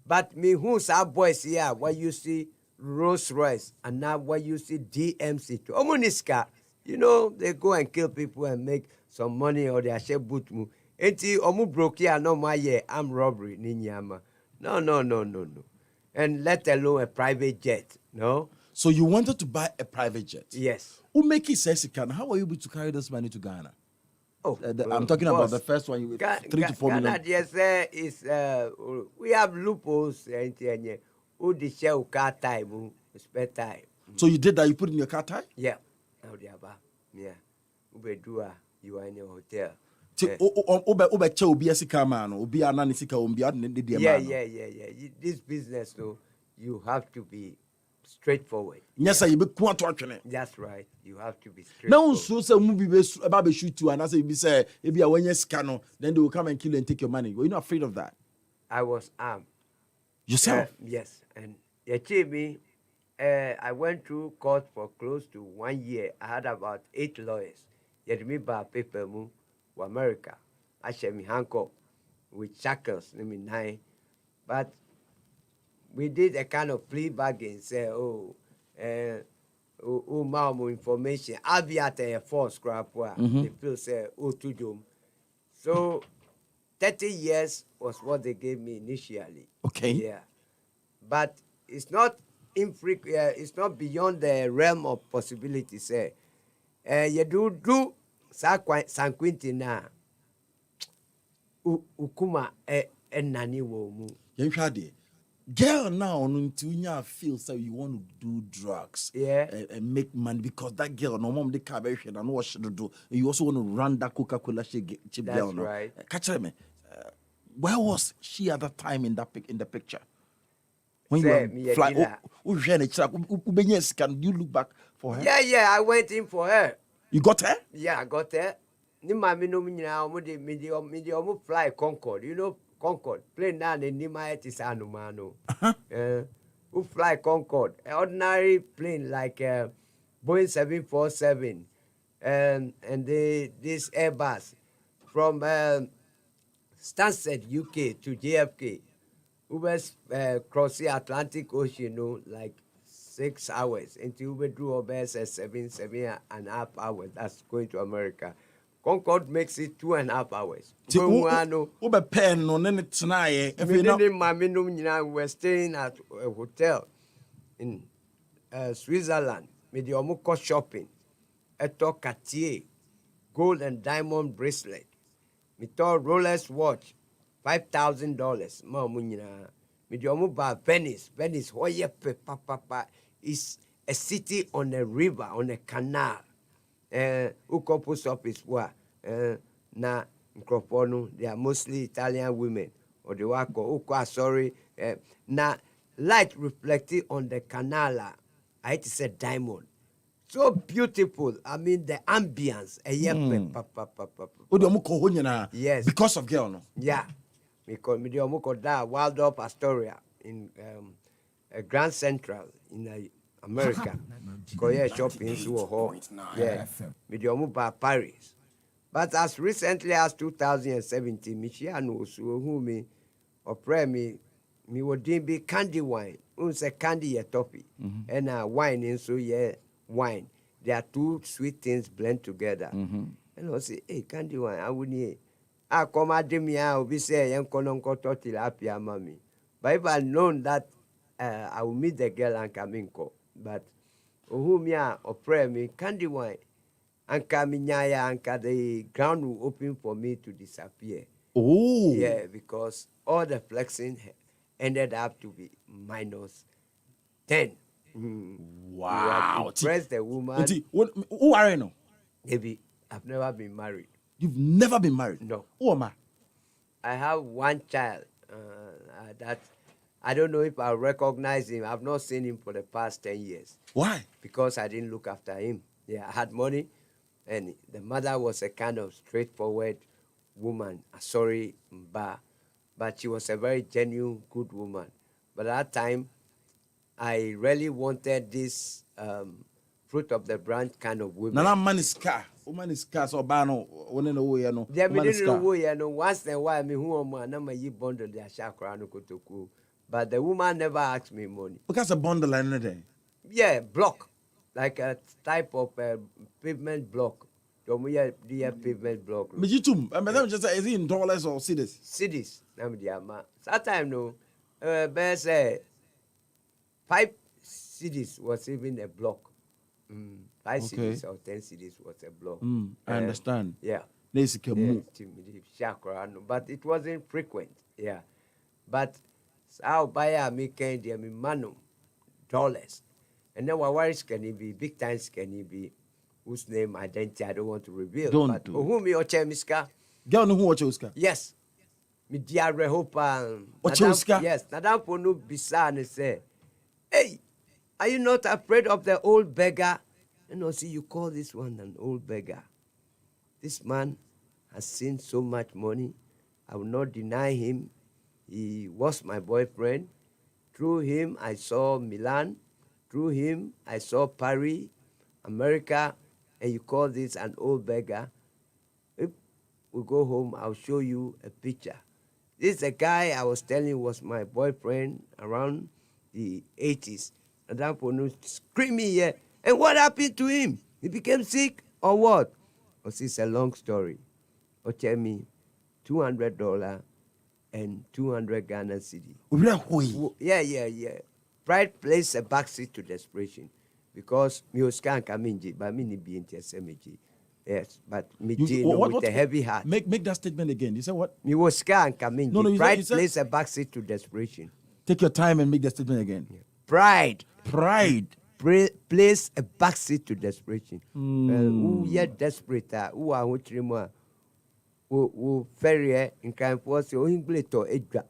But me who's our boys here, what you see Rolls Royce, and now what you see DMC. Omoniska, they go and kill people and make some money or they share boot mu. Enti omu broke here no my year, I'm robbery, ninyama. No. And let alone a private jet, no? So you wanted to buy a private jet? Yes. Who make it says you can? How were you able to carry this money to Ghana? Oh, I'm talking about boss. the first one. You with 3 to 4 million. Ghana, yes, is we have loopholes. Who the share car time, spare time. So you did that. You put in your car tie. Yeah, now the aba, yeah. Ubedua, you are in a hotel. Obe che obi esika ma no obi anani sika obi adne de ma no. Yeah. This business, though, you have to be straightforward. Yes, sir. You be ku ato atwene. That's right. You have to be Now, straightforward. so say mu be about be shoot you, and I say you be say if you are when you scan, then they will come and kill you and take your money. Were you not afraid of that I was armed. yourself? Yes, and me. I went through court for close to 1 year. I had about 8 lawyers. Yet me by paper mu for America. I share me handcuff with shackles, me 9. But we did a kind of plea bargain. Say, more information. I'll be at a force scrap. They feel say, to do. So 30 years was what they gave me initially. Okay. Yeah. But it's not infrequent. It's not beyond the realm of possibility. Say, you do San Quentin na ukuma nani wo mu. You had girl now until you feel so you want to do drugs, and make money because that girl no mom the car and what should do. You also want to run that Coca-Cola chip girl. That's right. Catch me. Where was she at that time in the picture? When Say, you were fly, can you look back for her? Yeah, I went in for her. You got her? Yeah, I got her. Ni mami no minyina omo fly Concorde. You know Concorde. Plane na ni ma eti sa no mano. Who fly Concorde? An ordinary plane like Boeing 747 and this Airbus from Stansted, UK to JFK. We was crossing Atlantic Ocean, like 6 hours until we drew our 7.5 hours. That's going to America. Concorde makes it 2.5 hours. We were staying at a hotel in Switzerland. We did shopping. I took Cartier, gold and diamond bracelet. We took Rolex watch, $5,000. Me di Venice. Venice, papa is a city on a river, on a canal. Uko post office na microphone. They are mostly Italian women. Or the wako uko sorry. Na light reflecting on the canal. I hate to say diamond. So beautiful. I mean the ambience. Yes. Because of girl, no? Yeah. Because me da Waldorf Astoria in Grand Central in America. Koye shopping so yeah. Me ba Paris. But as recently as 2017, me share no so who me opre me would be candy wine. Unse candy ye topi. And wine in so yeah wine. There are two sweet things blend together. And I say, hey, candy wine, I wouldn't. I come at me, I'll be saying, Yankononko tilapia, mommy. But if I known that I will meet the girl and come in, but whom ya or pray me, candy wine, and Kaminyaya, and the ground will open for me to disappear. Oh, yeah, because all the flexing ended up to be -10. Wow. Press the woman. Who are you now? Maybe I've never been married. You've never been married? No. Who am I? I have one child that I don't know if I'll recognize him. I've not seen him for the past 10 years. Why? Because I didn't look after him. Yeah, I had money, and the mother was a kind of straightforward woman, sorry, but she was a very genuine, good woman. But at that time, I really wanted this fruit of the branch kind of women. Nana man is car. Woman is car. So bano. One in the way, no. There be no way, no. Once in a while, me who am I? Na me bundle the shakra no kotoku. But the woman never asked me money. Because a bundle in there. Yeah, block, like a type of pavement block. Domuya dear pavement block. But you too. I mean, just is it in dollars or cities? Cities. Na me diama. Sometimes no. Best 5 cities was even a block. 5 cities or 10 cities was a block. I understand. Yeah. Nesika mu. But it wasn't frequent. Yeah. But I'll buy a me candy and me manu dollars. And then what worries can it be? Big times can it be? Whose name identity I don't want to reveal. Don't But do. who me or chemiska? Girl no who watch Oscar. Yes. Me diare hope Oscar. Yes. Nadam ponu bisa and say, hey, are you not afraid of the old beggar? You know, see, you call this one an old beggar. This man has seen so much money. I will not deny him. He was my boyfriend. Through him, I saw Milan. Through him, I saw Paris, America, and you call this an old beggar. If we go home, I'll show you a picture. This is a guy I was telling you was my boyfriend around the 80s. And that one screaming here. And what happened to him? He became sick or what? Oh, it's a long story. Oh, tell me, $200 and 200 Ghana cedi. Yeah. Pride plays a backseat to desperation because me Oscar Kaminji, but me ni be into SMG. Yes, but me with a heavy heart. Make that statement again. You said what? Me Oscar Kaminji. No, pride plays a backseat to desperation. Take your time and make that statement again. Yeah. Pride plays a backseat to desperation. Who yet desperate? Who are which more? Who ferry in kind of say, oh, Ingleto Edra.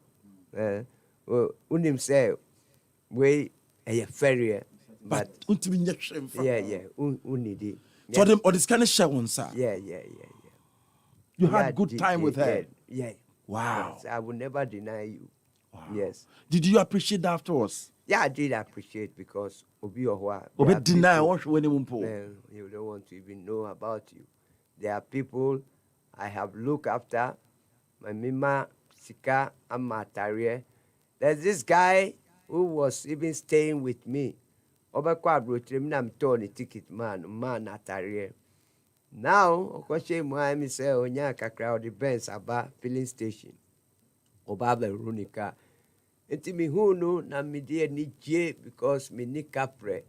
Unim say, way a ferry, but yeah, unidi. So them or this kind of show on sir. Yeah. You had good time with her. Yeah. Wow. Yes, I will never deny you. Wow. Yes. Did you appreciate that afterwards? Yeah, I did appreciate because Obi Ohwa. Deny what when you don't want to even know about you. There are people I have looked after. My Mima Sika Amatarie. There's this guy who was even staying with me. Oba quadrotrem nam Tony ticket man Atarie. Now, Okoshe Moami say Onyaka crowd the Benz Aba filling station. Oba Veronica. Enti mi hunu na mi die ni je because mi ni capre.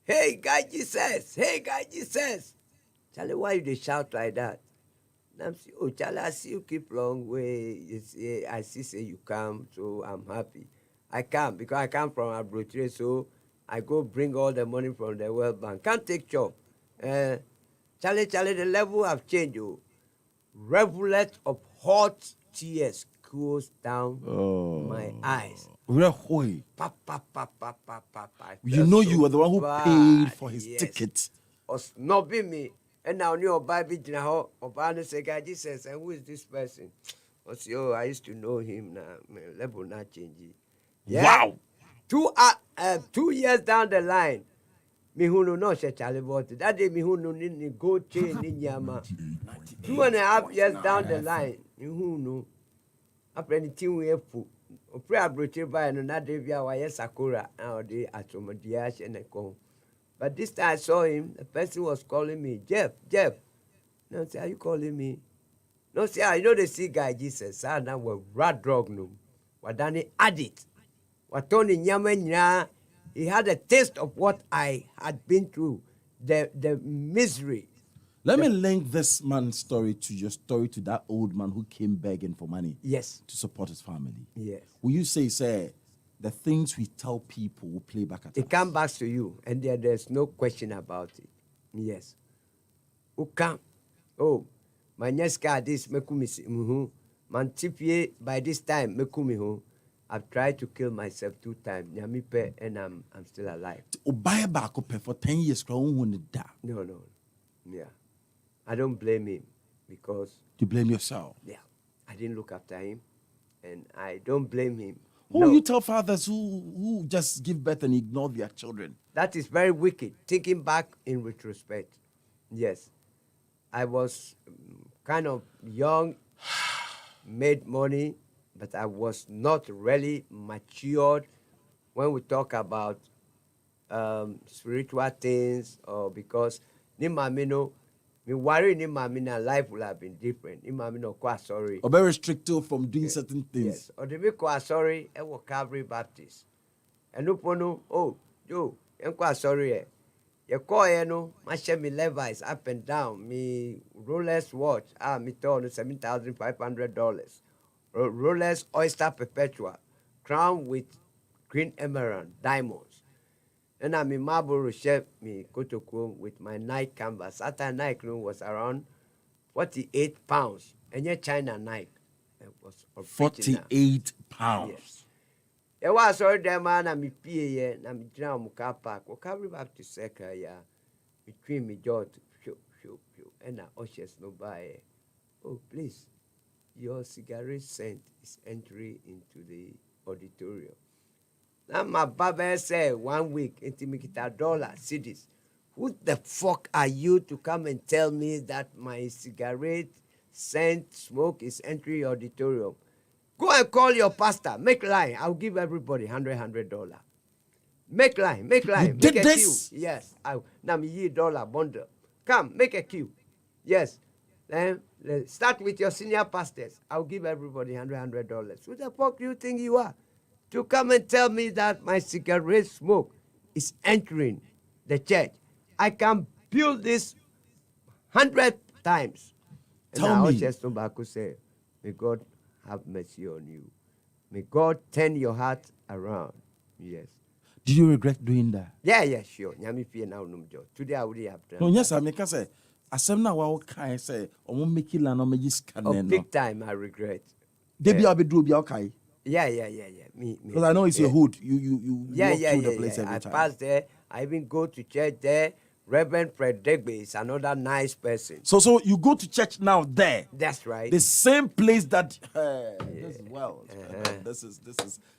Hey, God Jesus! Charlie, why you they shout like that? I'm say, oh, Charlie, I see you keep long way. I see say you come, so I'm happy. I come because I come from Abrotre, so I go bring all the money from the World Bank. Can't take job. Charlie, the level have changed. Oh. Rivulet of hot tears goes down my eyes. You know you were the one who paid for his ticket. Or snobbing me. And now new Bible Obana say, God Jesus, and who is this person? I say, oh, I used to know him now. My level not changing. Yeah. Wow. 2 years down the line. Me who no she Charlie about it. That day me who no ni gold chain ni nyama. 2.5 years down the line. Me who no. After anything we have put. Opre abroche by no na day via why Sakura now they atomodiash and come. But this time I saw him, the person was calling me, Jeff. No, say, are you calling me? No, say, I know the see guy, Jesus. I now we're rat drug no. Wadani addict. Watoni nyamenya. He had a taste of what I had been through, the misery. Let me link this man's story to your story to that old man who came begging for money. Yes. To support his family. Yes. Will you say, the things we tell people will play back at us? It comes back to you, and there's no question about it. Yes. Who come? Oh, my next car, this mekumisi mantipie by this time mekumiho. I've tried to kill myself 2 times. Nyamipe, and I'm still alive. Buy back for 10 years. No. Yeah. I don't blame him because you blame yourself. Yeah. I didn't look after him, and I don't blame him. Who you tell fathers who just give birth and ignore their children? That is very wicked. Thinking back in retrospect, yes. I was kind of young, made money, but I was not really matured when we talk about spiritual things or because ni mamino, me worry ni mamina life will have been different. Ni mamino quite sorry. Or very restricted from doing certain things. Yes. Or the me quite sorry, I was Calvary Baptist. And no pono, oh, yo, I'm quite sorry. You call no, my share me Levi's up and down, me Rolex watch, me told $7,500. Rolex Oyster Perpetua, crown with green emerald diamonds. And I'm in Marlboro share me Kotoko with my Nike canvas. At that Nike was around 48 pounds. And your China Nike. It was 48 pounds. Yes. It was all the man and me PA and me drown car park. Or carry back to Secre, yeah. Between me jaw to and I ushers no by. Oh, please. Your cigarette scent is entering into the auditorium. Now my barber said 1 week into me get $1 cities. Who the fuck are you to come and tell me that my cigarette scent smoke is entering auditorium? Go and call your pastor. Make line. I'll give everybody $100. Make line. Make line. You make did a this? queue. Yes. Now me $1 bundle. Come, make a queue. Yes. Then start with your senior pastors. I'll give everybody $100. Who the fuck do you think you are? To come and tell me that my cigarette smoke is entering the church. I can build this 100 times. Tell me. And tobacco say, may God have mercy on you. May God turn your heart around. Yes. Did you regret doing that? Yeah, sure. Today I would have done. No, yes, I make us say, asem na wa kai say, omo make it la no me scan no. Big time I regret. Debi abedu obi okay. Yeah. Me. Because I know it's your hood. You walk through the place every I time. pass there. I even go to church there. Reverend Fred Degbe is another nice person. So you go to church now there. That's right. The same place that this is well. This is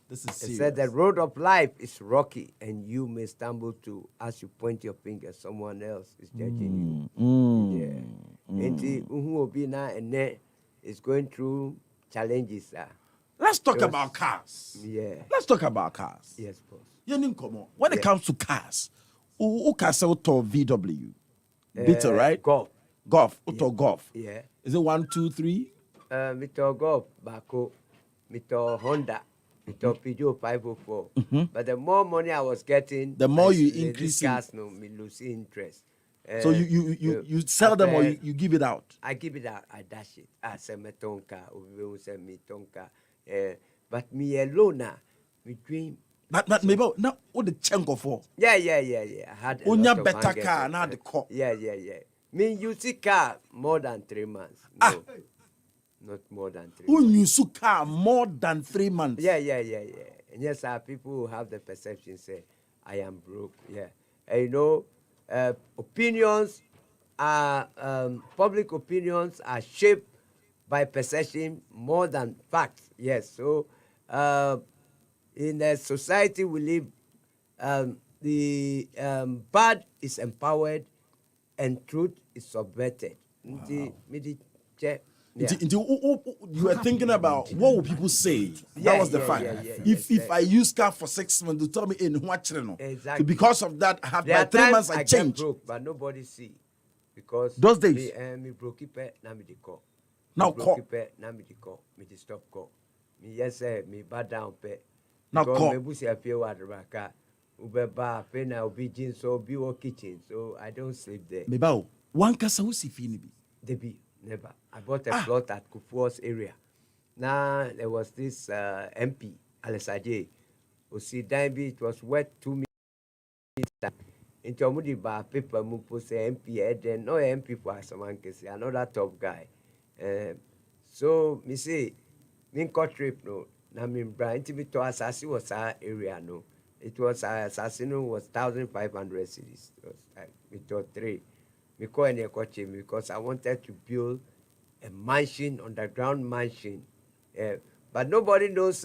He serious. said the road of life is rocky and you may stumble too. As you point your finger, someone else is judging you. Yeah. And who will be now and then is going through challenges. Let's talk about cars. Yeah. Let's talk about cars. Yes, boss. When it comes to cars, who can sell to VW? Beetle, right? Golf. Golf. Yeah. Is it 1, 2, 3? Mr. Golf, Bako, Mr. Honda, Mr. Peugeot 504. But the more money I was getting, The more you these increase cars, me lose interest. So you sell them or you give it out? I give it out, I dash it. I say me tonka, we say me tonka. But me alone now, me dream. But maybe now what the chunk for? Yeah. I had a Onya lot of better hangers car on now it. the car. Yeah. Me use the car more than 3 months. No. Not more than 3 Who months. use car more than 3 months? Yeah. And yes, people who have the perception say, I am broke. Yeah. And opinions are, public opinions are shaped by perception more than facts. Yes. So, in the society we live, the bad is empowered and truth is subverted. Wow. You were thinking about what will people say? That was the fact. If I use car for 6 months, to tell me in what Exactly. So because of that, I have There my are 3 times months I get change. broke, but nobody see because Those days. me broke it. Now me the call. Now me call. broke it. Now me the call. Me the stop call. Me yes me bad down pay. Now Because call. me busi appear what raka. Ube ba pay na ubi jeans so be wo kitchen so I don't sleep there. Maybe one casa who see finibi. Debbie, never. I bought a plot at Kufuor's area. Now there was this MP, Alesaje. Osi Danby, it was worth 2 million. Into Mudi ba paper mupo say MP, then no MP for someone can say another top guy. So me say, me cut trip no. Na me bra intimate to assassin was our area no. It was assassin was 1,500 cities. It was 3. Because I wanted to build a mansion, underground mansion. But nobody knows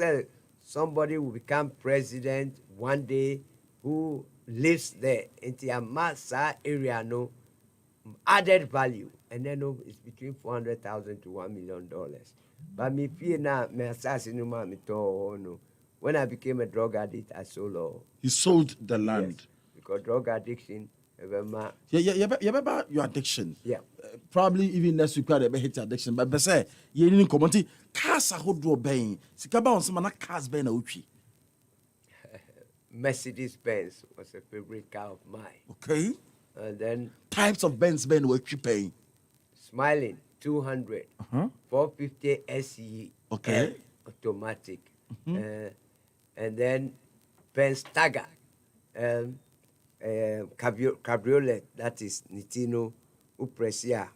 somebody will become president one day who lives there in the Amasa area, no added value. And then it's between $400,000 to $1 million. But me fear now, me assassin no. When I became a drug addict, I sold all. You sold the land. Yes, because drug addiction. Yeah, about your addiction. Yeah. Probably even next week, I hit addiction. But say, you didn't comment. Cars are who do bang. Sikaba on some cars bang uchi. Mercedes Benz was a favorite car of mine. Okay. And then Types of Benz were paying. Smiling 200, 450 SE Okay. automatic, and then Benz Tiger, cabriolet, that is Nitino Upresia.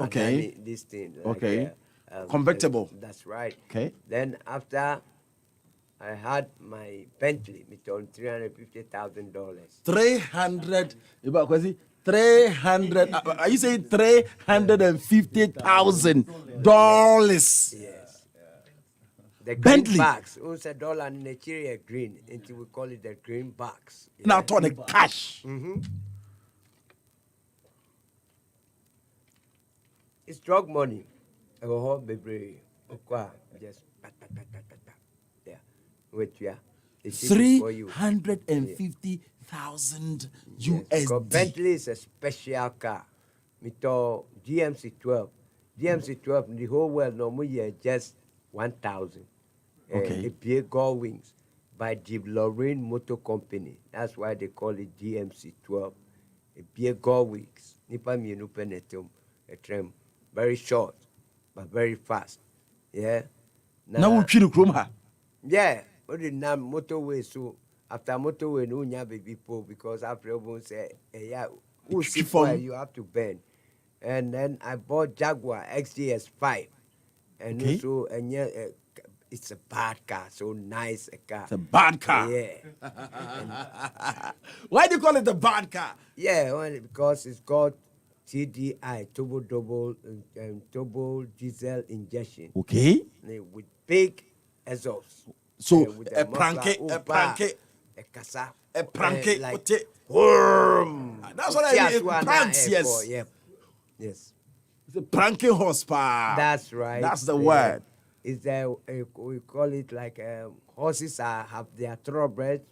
Okay. This thing. Okay. Convertible. That's right. Okay. Then after I had my Bentley, it on $350,000. 300. 300. Are you saying $350,000? Yes. The green Bentley. box. It's $1 in Nigeria green. Until we call it the green box. Now turn the cash. It's drug money. I go home, baby. Just yeah. Wait, yeah. It's for you. 350,000 Yes, USD. because Bentley is a special car. Mito GMC 12. GMC 12 in the whole world normally just 1,000. Okay. A Beggar wings by the Lorraine Motor Company. That's why they call it GMC 12. A Beggar wings. Nipa mienu penetum. A tram. Very short, but very fast. Yeah. Now we kill Chroma. Yeah. What the name motorway? So after motorway, no nya baby po because after everyone say, yeah, who see for you have to bend. And then I bought Jaguar XJS 5, and Okay. also and yeah, it's a bad car, so nice a car. It's a bad car. Yeah. Why do you call it a bad car? Yeah, well, because it's got TDI, turbo diesel injection. Okay. With big exhaust. So with a muffler, prank, a casa, a prank. like, That's what I mean. Pranks, yes. Yep. Yes. It's a pranking horsepower. That's right. That's the word. It's we call it like horses have their thoroughbreds.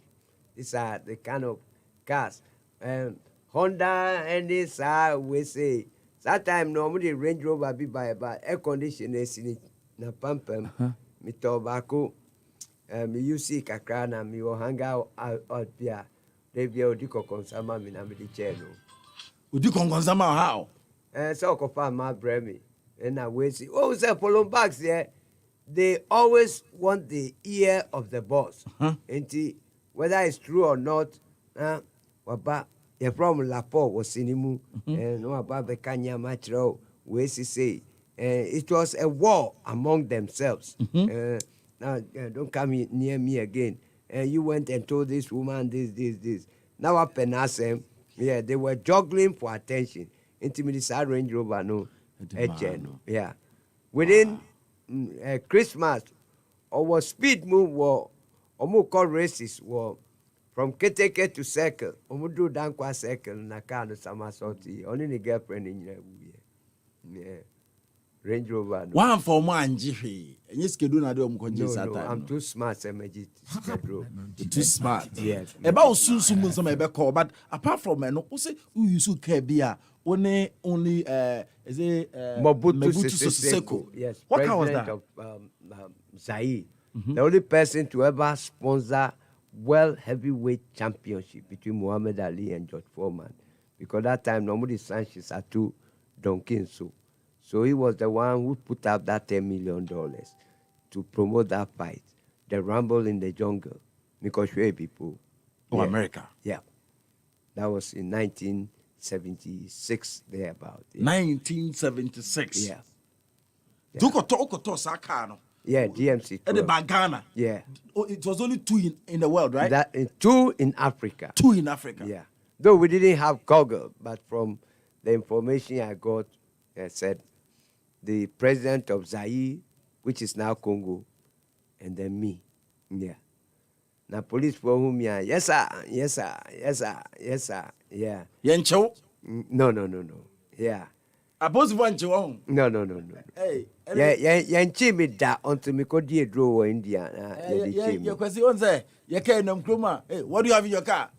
These are the kind of cars. Honda and this we say sometimes normally Range Rover be by about air conditioners in it na pampam me tobacco me use kakra na me will hang out there they be odiko konsama me na me di cheno Odiko konsama how so ko fa ma bremi and I we say oh say polo bags there they always want the ear of the boss and whether it's true or not waba your problem Lapo was in him, and no about the Kanya Matro, we say it was a war among themselves. Now don't come near me again. You went and told this woman this. Now I penasem, yeah, they were juggling for attention. Intimidate Range Rover no, yeah. Within Christmas, our speed move war, or call races war. From Keteke to Circle, Omudu Dankwa Circle, Nakano Samasoti, only the girlfriend in your yeah. Range Rover. No. One for one, Jiffy. And you schedule na do No, I'm too smart, Semeji. Too smart. Yes. About soon some call, but apart from no, say who you so care beer, only is it Mobutu Seko. Yes. What car was that? Of Zaire. The only person to ever sponsor World Heavyweight Championship between Muhammad Ali and George Foreman, because that time normally Sanchez are two Donkins. So he was the one who put up that $10 million to promote that fight, the Rumble in the Jungle, because people. Oh, America. Yeah, that was in 1976 thereabout. Yeah. 1976. Yeah. Dukoto Sakano. Yeah, DMC. And the Ghana. Yeah. Oh, it was only two in the world, right? Two in Africa. Two in Africa. Yeah. Though we didn't have Google, but from the information I got, said the president of Zaire, which is now Congo, and then me. Yeah. Now police for whom yes sir. Yeah. Yencho? No. Yeah. Suppose one Joe. No. Hey. Yanchi me da until me could ye draw India. Your question say, you can't Kruma. Hey, what do you have in your car?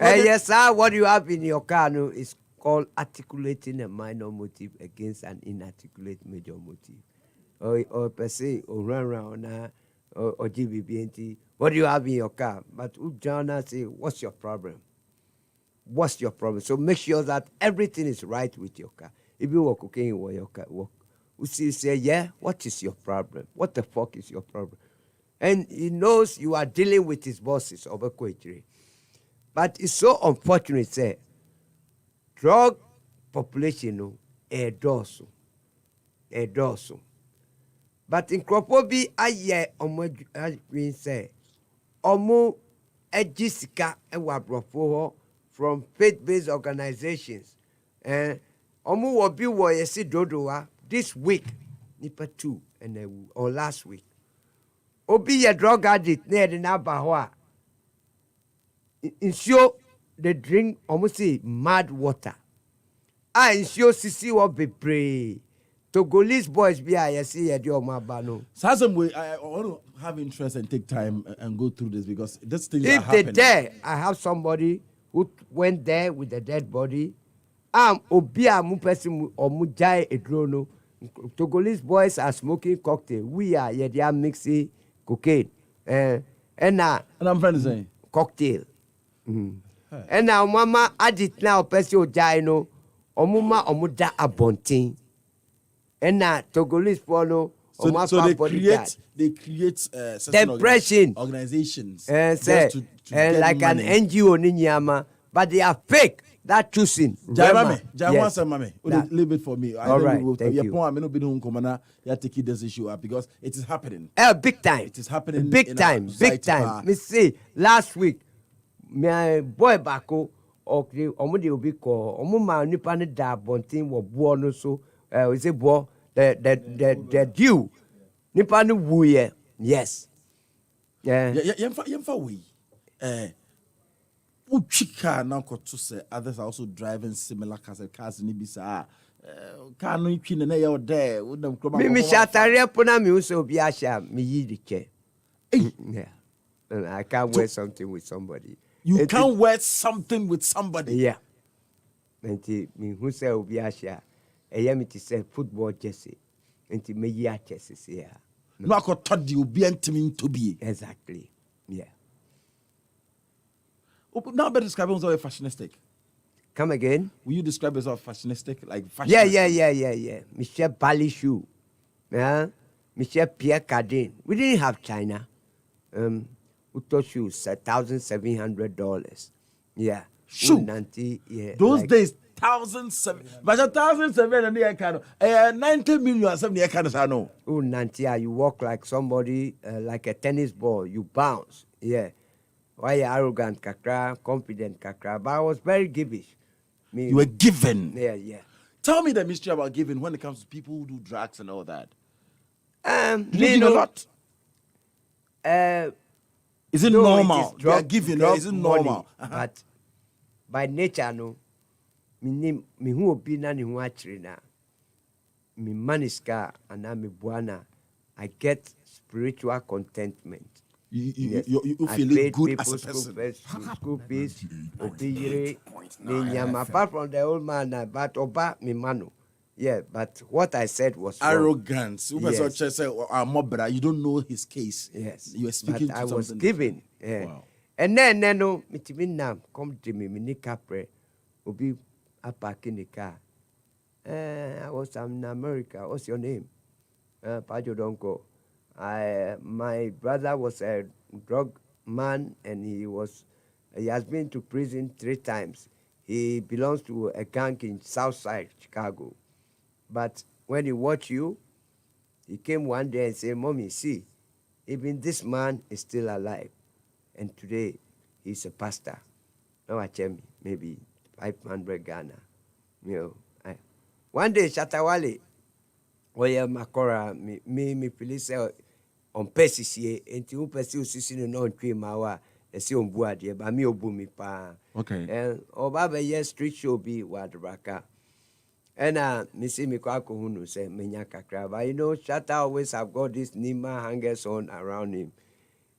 Yes, sir. What you have in your car no, is called articulating a minor motive against an inarticulate major motive. Or per se, or run around, or GBBNT. What do you have in your car? But Ujana say, what's your problem? what's your problem. So make sure that everything is right with your car. If you were cooking in your car, you say, yeah, what is your problem? What the fuck is your problem? And he knows you are dealing with his bosses over Koitri. But it's so unfortunate, say, drug population, no, a dorsum. But in Kropobi, I hear Green say, Omo Ejisica Ewabrofo from faith-based organizations. Omo Wabi Woyesi Dodoa this week, Nipa 2, or last week. Obi ye drug addict near the Nabahoa. Ensure they drink almost say mad water. I ensure Sisi will be brave. Togolese boys be I see at your mabano. So some way, I want to have interest and take time and go through this because this things are If happening. they dare, I have somebody who went there with a dead body. Obia mu person or mujai edrono. Togolese boys are smoking cocktail. We are yeah, they are mixing cocaine. And I'm trying to say cocktail. And now mama adit now person ojai no. Omuma omuda abontin. And now Togolese follow. so they create depression organizations and just to get like money. an NGO ninyama, but they are fake. That choosing. Jai Yes. mame. Leave it for me. All right, thank you. You take this issue up because it is happening. Big time. It is happening. Big in time. our society. Big time. Me see last week, my boy Bako okay, omudi obi call. Omuma nipa ne da bontin wo buo no so. We say buo the due. Nipa ne wuye. Yes. Yeah. Yemfa we. Uchika now to say others are also driving similar cars in Ibisa. Car no queen and they are there. Me shatare pona mi uso obi asha mi yi the chair. Yeah. And I can't wear something with somebody. You can't wear something with somebody. Yeah. Enti me who say obi asha. Eya me ti say football jersey. Enti me yi a jersey say. No, I could thought you be intimate to be. Exactly. Yeah. Now, better describe yourself as fashionistic. Come again? Will you describe yourself fashionistic, like fashion? Yeah. Michel Bali shoe. Yeah. Michel Pierre Cardin. We didn't have China. Uto shoes, $1,700. Yeah. Shoe. Yeah. Those like, days, 1,700. But 1,700 and the kind 90 million and 70 kind I know. You walk like somebody, like a tennis ball. You bounce. Yeah. Why you arrogant kakra, confident kakra, but I was very givish. You were given. Yeah. Tell me the mystery about giving when it comes to people who do drugs and all that. You Giving a lot. Is it normal? They are giving. Is it money, normal? But by nature, no. Me who be na ni hu achire na. Me maniska and me buana. I get spiritual contentment. You feel good as a person. School fees, apart from the old man, but oba me manu. Yeah, but what I said was arrogance. Yes. You don't know his case. Yes, you were speaking. But to I was something giving. Yeah. Wow. And then no, me come to me capre, obi apaki the car. I was in America. What's your name? Pajo Donko. My brother was a drug man and he has been to prison 3 times. He belongs to a gang in Southside, Chicago. But when he watched you, he came one day and said, Mommy, see, even this man is still alive. And today, he's a pastor. Now I tell me, maybe 500 Ghana. One day, Shatawale, where Makora, me police on Pessie, and two Pessie no mawa, and see on Buadia, but me obumi pa. Okay. And Obaba, yes, street show be Wadraka. And Missy Mikako Hunu say, Menyaka crab. I know Shatta always have got this Nima hangers on around him.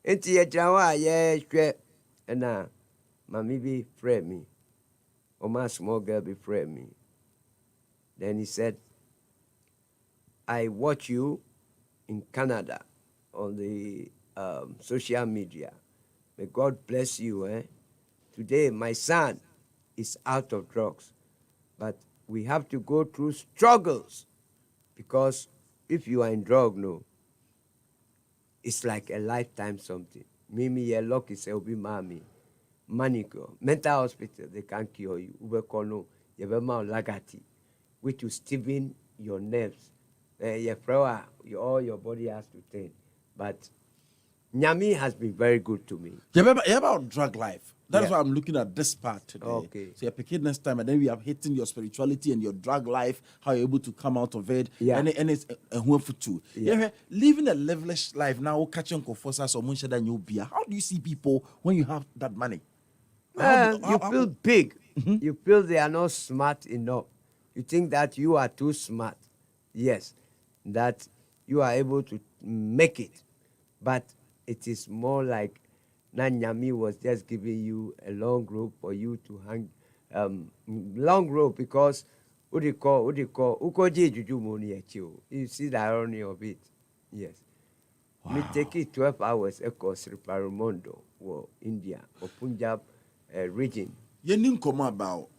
And Tia Jawa, yeah, and Mammy be friend me. Or my small girl be friend me. Then he said, I watch you in Canada on the social media. May God bless you. Today, my son is out of drugs. But we have to go through struggles, because if you are in drug, no, it's like a lifetime something. Mimi, your luck is Obi Mami. Manico, mental hospital, they can't cure you. Ubekono, Yabema Lagati, which will stiffen your nerves. Your flower, all your body has to turn. But Nyami has been very good to me. Yeah, about drug life. That's why I'm looking at this part today. Okay. So you're picking next time, and then we are hitting your spirituality and your drug life, how you're able to come out of it. Yeah. And it's a one for two. Yeah. Living a levelish life now, catching kofosas or muncha than you beer. How do you see people when you have that money? You feel big. You feel they are not smart enough. You think that you are too smart. Yes, that you are able to make it. But it is more like Nanyami was just giving you a long rope for you to hang. Long rope, because you see the irony of it. Yes. Wow. Me take it 12 hours across Riparamondo, India, or Punjab region. You didn't come about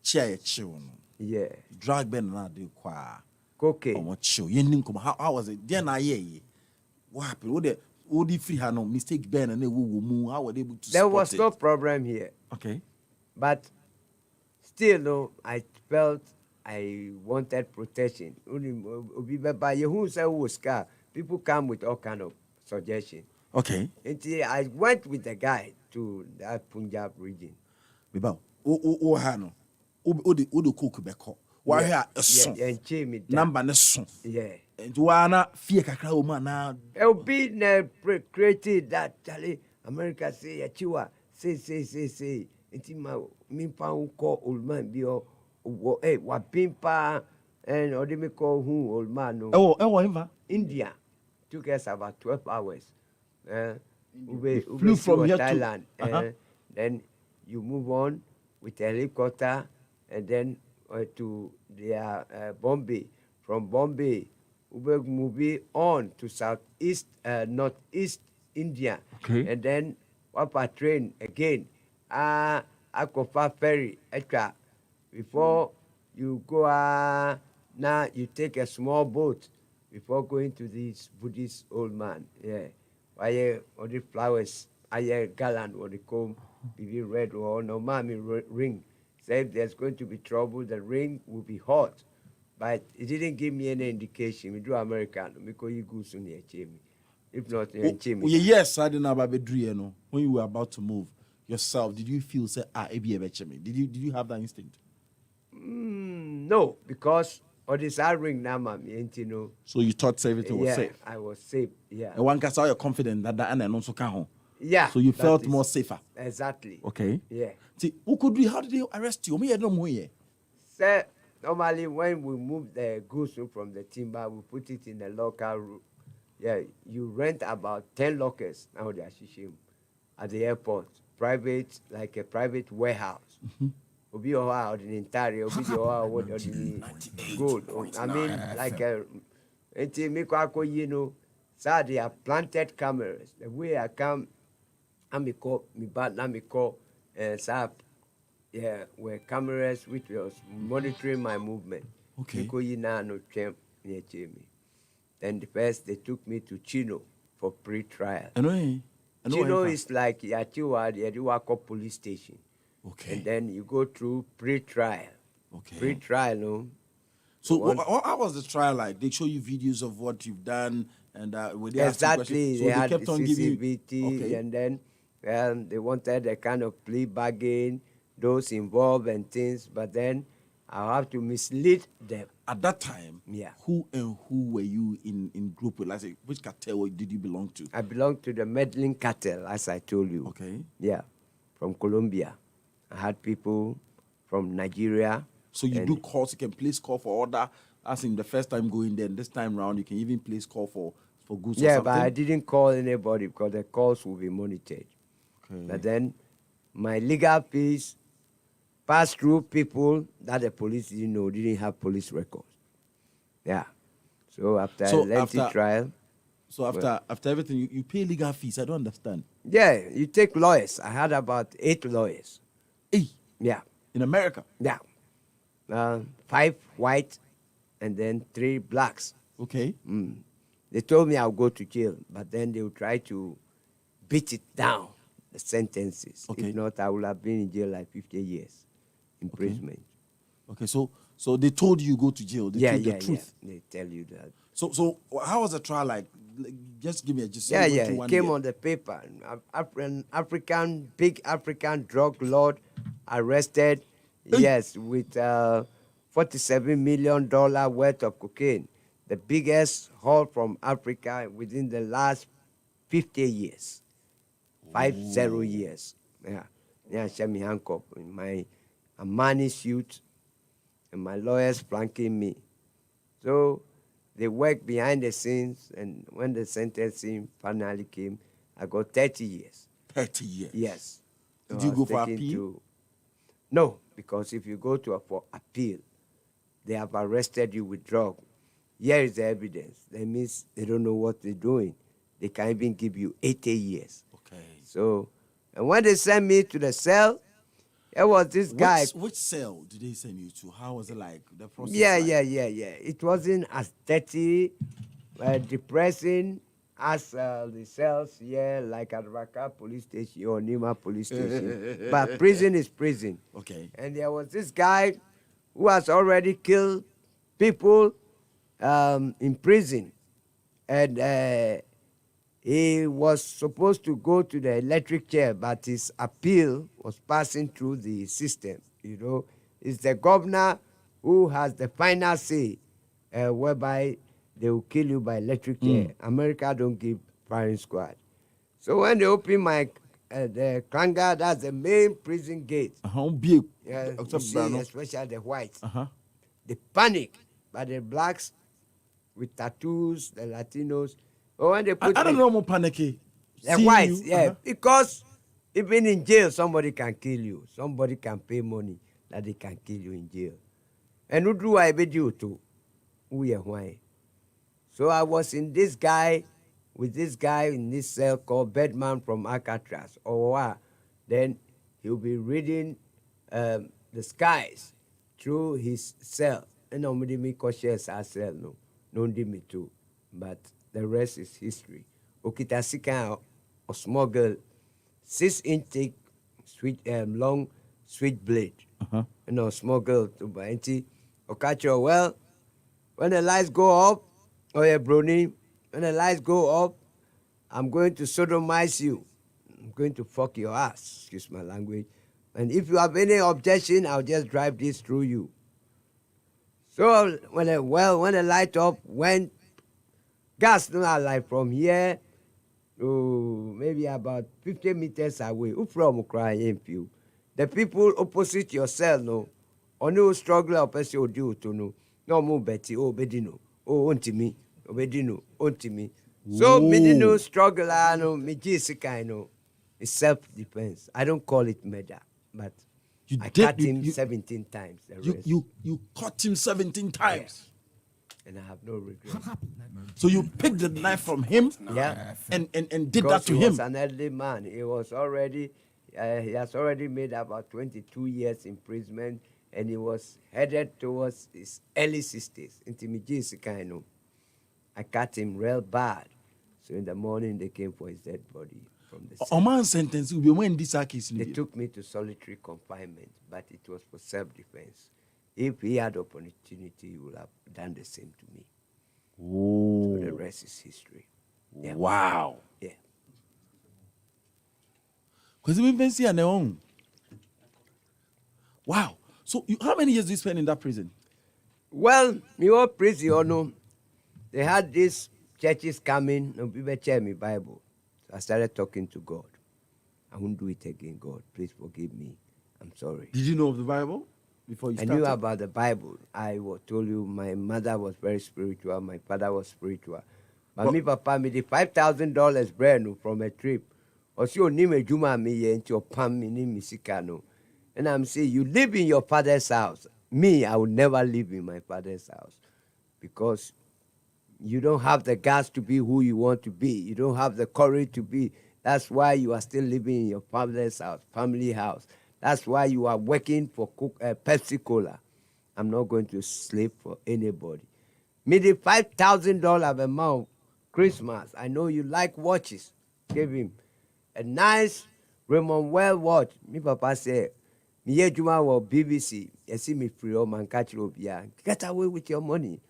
chair chill. Yeah. Drug ben na de kwa. Cocaine. What chill. You didn't come. How was it? Then what happened? What the free had no mistake Ben and they will how were they able to There spot was it? no problem here. Okay. But still, no, I felt I wanted protection. People come with all kind of suggestions. Okay. Until I went with the guy to that Punjab region. Bibao. O hano. O de cook beko. Wa here a son. Number ne son. Yeah. And wana fear kakra o man na. It'll be created that Charlie America say Achiwa say. Intima mimpa unko old man bio wa pimpa and odemiko who old man no. Oh, India took us about 12 hours. We flew from here Thailand. to Then you move on with a helicopter, and then to the Bombay. From Bombay, we move on to southeast, northeast India. Okay. And then up a train again. Akofa ferry, etc. Before you go, now you take a small boat before going to this Buddhist old man. Yeah. Why all the flowers, I gallant or the comb, be red or no mommy ring. Say if there's going to be trouble, the ring will be hot. But it didn't give me any indication. We do American, because you go soon here, Jamie. If not, yes, I didn't know about Bedri, when you were about to move yourself, did you feel say ebi ebecheme? Did you have that instinct? No, because this ring now, you so you thought everything was safe? I was safe. Yeah. And one can say you're confident that and also can home. Yeah. So you felt more safer. Exactly. Okay. Yeah. See, how did they arrest you? Me, I don't know here. Sir, normally when we move the goods from the timber, we put it in a locker room. Yeah, you rent about 10 lockers now they are shishim at the airport. Private, like a private warehouse. Obi oha ordinary, obi oha ordinary gold. I mean, like a so they are planted cameras. The way I come, me bad yeah, were cameras which was monitoring my movement. Okay. Then first they took me to Chino for pre-trial. I Chino is like Yachiwa, the Yadiwako police station. Okay. And then you go through pre-trial. Okay. Pre-trial, no? So how was the trial like? They show you videos of what you've done, and when they asked you exactly. questions, so they had kept on giving CCTV, okay. and then they wanted a kind of plea bargain, those involved and things, but then I have to mislead them. At that time, Yeah. who were you in group with? Like, say, which cartel did you belong to? I belong to the meddling cartel, as I told you. Okay. Yeah, from Colombia. I had people from Nigeria. So you do calls, you can place call for order, as in the first time going there, and this time round you can even place call for goods or Yeah, something? but I didn't call anybody because the calls will be monitored. Okay. But then my legal fees passed through people that the police didn't know, didn't have police records. Yeah. So after a lengthy trial. So after everything, you pay legal fees. I don't understand. Yeah, you take lawyers. I had about 8 lawyers. Hey. Yeah. In America? Yeah. 5 white and then 3 blacks. Okay. They told me I'll go to jail, but then they will try to beat it down, the sentences. Okay. If not, I would have been in jail like 50 years imprisonment. Okay, so they told you go to jail. They told the truth. Yeah. They tell you that. So how was the trial like? Just give me a gist. Yeah. It came on the paper. Big African drug lord arrested. Hey. Yes, with $47 million worth of cocaine. The biggest haul from Africa within the last 50 years. 50 years. Yeah. Shemi Hancock in my Armani suit and my lawyers flanking me. So they worked behind the scenes, and when the sentencing finally came, I got 30 years. 30 years? Yes. Did So you I go was for taken appeal? No, because if you go for appeal, they have arrested you with drug. Here is the evidence. That means they don't know what they're doing. They can even give you 80 years. Okay. So, and when they sent me to the cell, there was this guy. Which cell did they send you to? How was it like? The process? Yeah. It wasn't as dirty, depressing as the cells here, like at Raka police station or Nima police station. But prison is prison. Okay. And there was this guy who has already killed people in prison. And he was supposed to go to the electric chair, but his appeal was passing through the system. It's the governor who has the final say, whereby they will kill you by electric chair. America don't give firing squad. So when they open the Klanga, that's the main prison gate. Big. Yeah, you see, especially the whites. Uh-huh. They panic, but the blacks with tattoos, the Latinos. But when they put I don't know more panicky. the whites, because even in jail, somebody can kill you. Somebody can pay money that they can kill you in jail. And who do I bid you to? So I was with this guy in this cell called Bedman from Alcatraz. Then he'll be reading the skies through his cell. And nobody me cautious cell, no me too. But the rest is history. Okitasika or small girl, 6-inch thick, long switchblade. Small girl to buy. Okacho, well, when the lights go up, Brony, when the lights go up, I'm going to sodomize you. I'm going to fuck your ass, excuse my language. And if you have any objection, I'll just drive this through you. So when the light up went, gas not like from here to maybe about 50 meters away. Who from crying you? The people opposite your cell, no, or no struggle or person do to no. No more Betty, bedino, ontimi, bedino, ontimi. So me no struggle, no, me jessica, no. It's self-defense. I don't call it murder, but I cut him 17 times. You cut him 17 times. Yeah. And I have no regret. So you picked the knife from him, and did because that to he him. was an elderly man. He was already, he has already made about 22 years imprisonment, and he was headed towards his early 60s. I cut him real bad. So in the morning, they came for his dead body from the cell. Man sentence will be when this case. They took me to solitary confinement, but it was for self-defense. If he had opportunity, he would have done the same to me. So the rest is history. Yeah. Wow. Yeah. Because we even see on their own. Wow. So how many years did you spend in that prison? Well, me were prison, they had these churches coming, and people share me Bible. So I started talking to God. I won't do it again, God. Please forgive me. I'm sorry. Did you know of the Bible before you started? I knew about the Bible. Told you my mother was very spiritual, my father was spiritual. But me, papa, me the $5,000 brand from a trip. Or see your name, Juma, me, and your pam, me, name, Misikano. And I'm saying, you live in your father's house. Me, I would never live in my father's house. Because you don't have the guts to be who you want to be. You don't have the courage to be. That's why you are still living in your father's house, family house. That's why you are working for Pepsi Cola. I'm not going to slave for anybody. Me the $5,000 a month Christmas. I know you like watches. Give him a nice Raymond Well watch. Me papa say, me ye juma wo BBC. You see me free home and catch obia. Get away with your money.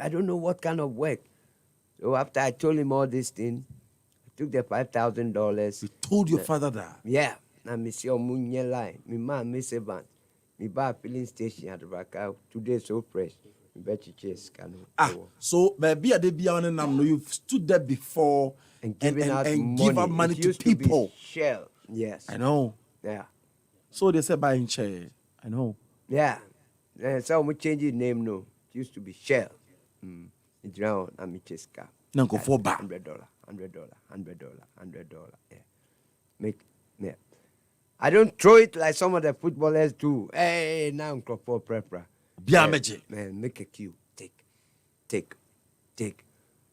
I don't know what kind of work. So after I told him all this thing, I took the $5,000. You told your father that. Yeah. Now me see omunye line. Me man me say band. Me buy a filling station at the back out. Today so fresh. Me bet you chase canoe. So maybe a day beyond and no, you've stood there before And giving out money. give out money It to used people. To be Shell. Yes. I know. Yeah. So they say buying chair. I know. Yeah. So we change the name no. It used to be Shell. It's now I'm chase car. Now go for back. $100. Yeah. Yeah. I don't throw it like some of the footballers do. Hey, now I'm for prepra. Man, make a queue. Take.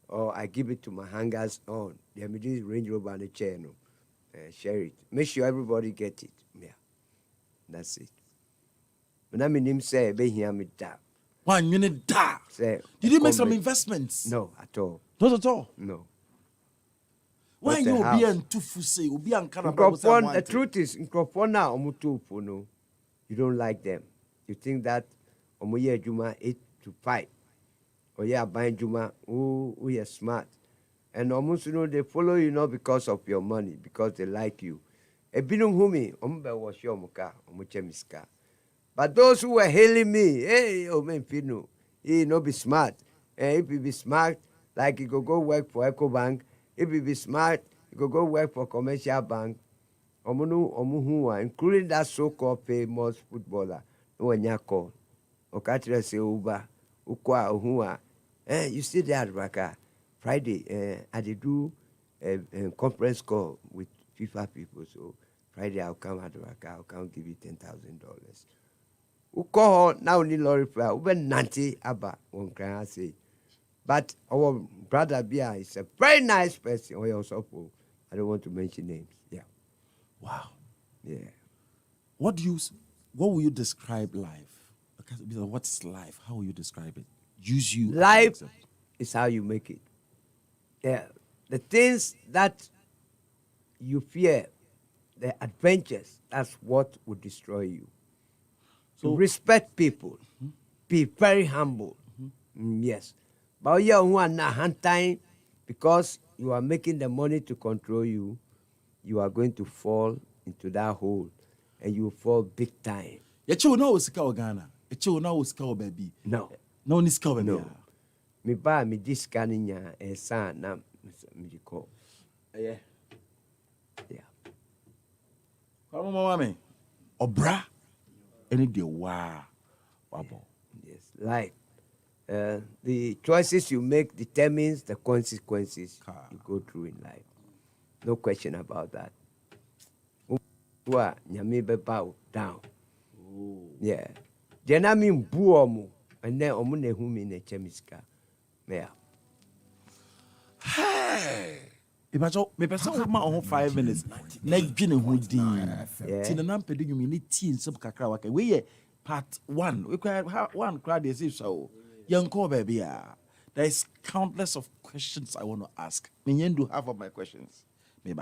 Or I give it to my hangers on. They have this Range Rover and a chair. No. Share it. Make sure everybody get it. Yeah. That's it. When I mean him say, be here me da. 1 minute da. Say, did you make some investments? No, at all. Not at all. No. Why What's you the be house? and tufu be and The truth is, in Cropona, no, you don't like them. You think that Omoye Juma 8 to 5. Or yeah, buying Juma, you're smart. And almost, they follow you not because of your money, because they like you. Ebinum humi, ombe was your muka, omuchemiska. But those who were hailing me, hey, man, Pino, he no be smart. And if he be smart, like he go work for EcoBank, if he be smart, he go work for commercial bank. Omuhua, including that so-called famous footballer, no one ya call. Okatra say uba, ukwa uhua. You see that, Raka? Friday, I did do a conference call with FIFA people. So Friday I'll come at Raka, I'll come give you $10,000. Uko now ni lorry fly, ube nanti aba, one can say. But our brother Bia is a very nice person. I don't want to mention names. Yeah. Wow. Yeah. What will you describe life? Okay, what's life? How will you describe it? Use you. Life is how you make it. Yeah. The things that you fear, the adventures, that's what will destroy you. So respect people. Be very humble. Yes. But you are not hunting because you are making the money to control you. You are going to fall into that hole, and you will fall big time. You know what's Ghana. You know what's baby. No. No, it's baby. No. Me buy me this caninya and son na me call. Yeah. Yeah. Come on, mommy. Obra. Any day, wow. Yes. Life. The choices you make determines the consequences you go through in life. No question about that. Bow down. Yeah. Jena mi mbuomu and then omune humi ne chemiska. Yeah. Hey. Imagine me person woman on 5 minutes. Next dwene ho din. Ti na nampede you ni tea in some kakra waka. We part 1. We one crowd is so. Young call baby. There is countless of questions I want to ask. Me do half of my questions. Maybe.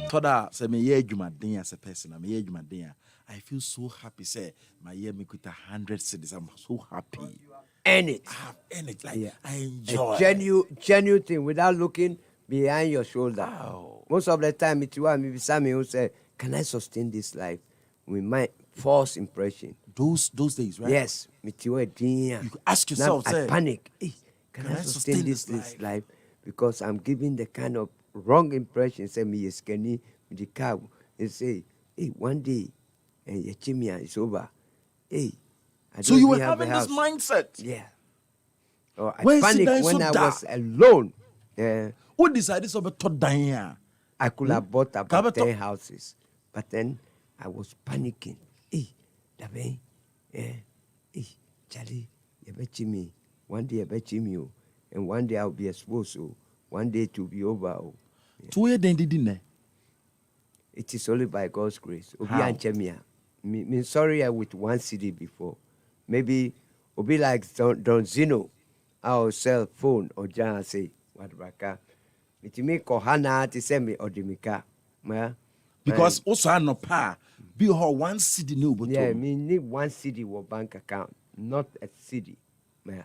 Toda say me ye adwumaden as a person. Me ye adwumaden. I feel so happy. Say my year me quit 100 cities. I'm so happy. Earn it. I have earned it. Like I enjoy. A genuine thing without looking behind your shoulder. Wow. Most of the time, it's one maybe Sammy who say, "Can I sustain this life?" We might false impression. Those days, right? Yes. You could ask yourself, now, I panic. Hey, can I sustain this life? Because I'm giving the kind of wrong impression. Say me is skinny with the car. And say, hey, one day, and your chimia is over. Hey. So you were having this mindset? Yeah. Oh, I panicked when I was alone. Yeah. Who decided to be dying? I could have bought about 10 houses. But then I was panicking. Hey, Dabe, hey, Charlie, you bet me. One day I bet you. And one day I'll be exposed. So one day it will be over. So where then did it? It is only by God's grace. How? me sorry with 1 cedi before. Maybe will be like Don Zino, our cell phone or Jan say what baka. It me kohana to send me or dimika. Because also I no pa be her 1 cedi no but yeah, me need 1 cedi or bank account, not a cedi.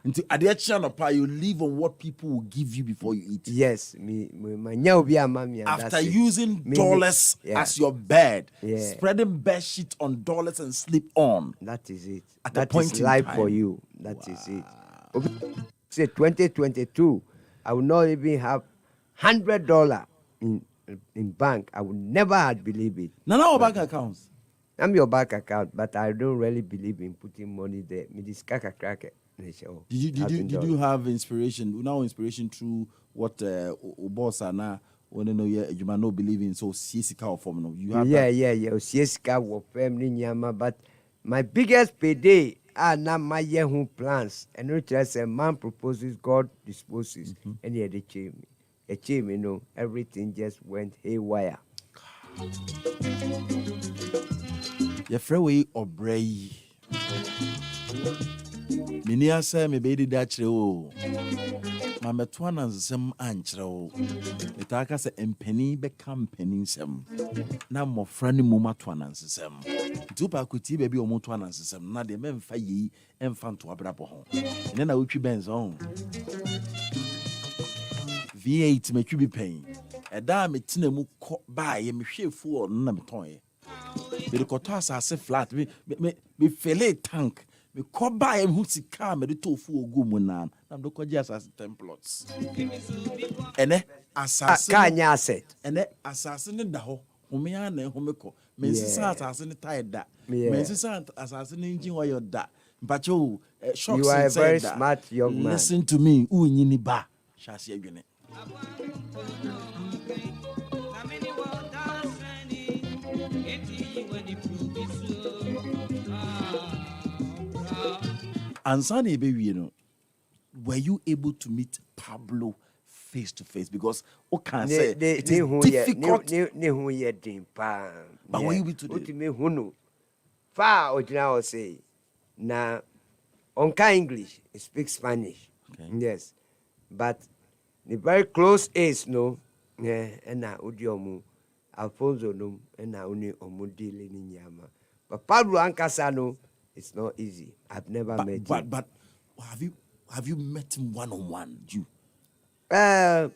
Until at the channel pa you live on what people will give you before you eat. Yes, my nyao be a mammy. After using dollars as your bed, spreading bed sheet on dollars and sleep on. That is it. At that a point is in life time. for you. That is it. Say 2022, I will not even have $100 in bank. I would never have believed it. None bank accounts. I'm your bank account, but I don't really believe in putting money there. Me this cracker. Did you have inspiration? Now inspiration through what boss are now. When you might not believe in so CSK or form. No, you have yeah. CSK or family nyama, but my biggest payday are not my year home plans. And not just a man proposes, God disposes, and he had a chain, you know, everything just went haywire. Your freeway or bray. Minia say me be di o. Ma meto anansem ankyere o. Metaka se empani be company nsem. Na mofra ni moma to anansem. Tupa kuti be bi o moto anansem na de memfa yi emfa nto abrabo ho. Ene na wotwi benzo. V8 metwi bi pen. Eda metina mu ba ye mehwefu o na meton ye. Me de koto asase flat me fele tank. Me koba em hu sika me de tofu ogu mu na do koje asase 10 plots. Ene asase Kanya asset. Ene asase ne da ho. Home ya na home ko. Me nsisa asase ne tie da. Me nsisa asase ne engine oil da. Mpacho shocks. You are a very smart young man. Listen to me. Unyini ba. Shasi adwene. Ansani Ebewi, were you able to meet Pablo face to face? Because can say it is difficult. But were you able to me far original say na onka English, speak Spanish. Okay. Yes. But the very close is no and na udiomu Alfonso no and na uni omudile ni nyama. But Pablo Ancasano, it's not easy. I've never met him. But have you met him one-on-one? You?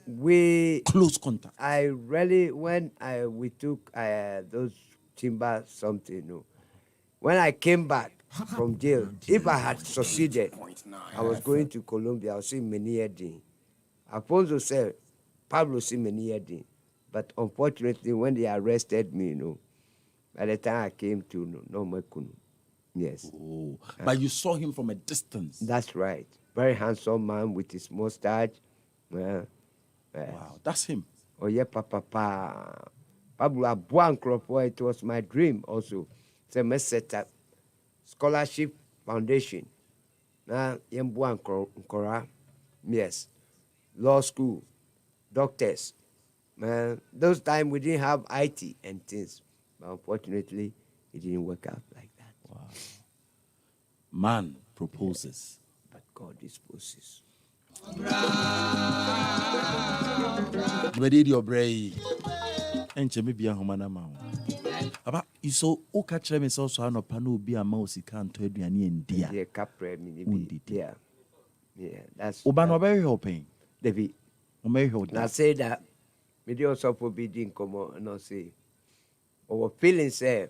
We close contact. I really when we took those timber something. No, when I came back from jail, if I had succeeded, I was going to Colombia. I was seeing many Alfonso said, Pablo see many but unfortunately, when they arrested me, by the time I came to no Mekunu. Yes. Oh, but you saw him from a distance. That's right. Very handsome man with his mustache. Wow, that's him. Oh yeah, Papa. Pablo Abuan, it was my dream also. So I set up scholarship foundation. Now, Yembuan Kora, yes, law school, doctors. Man, those times we didn't have IT and things, but unfortunately, it didn't work out like that. Wow. Man proposes, but God disposes. Your brain. And Chemibia Homana Mao. About you so catch me so no pano be a mouse can't tell you any dear. Yeah, capre me. Yeah, that's Obano very hoping. David. I say that. Me also forbidden come on and say. Our feeling say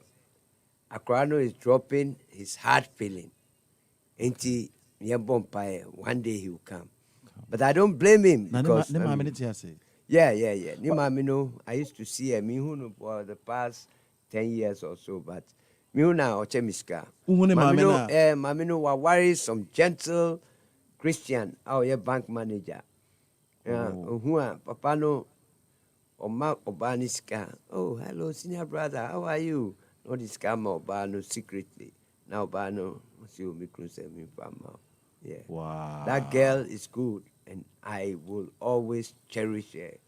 Akrano is dropping his heart feeling. Ain't he? One day he will come. But I don't blame him. Because, yeah. I used to see him for the past 10 years or so, but now Chemiska. Mamino wa worry some gentle Christian, our bank manager. Papa no Oma Obaniska. Oh, hello, senior brother. How are you? No, this scammer Obano secretly. Now Obano, yeah. Wow. That girl is good, and I will always cherish her.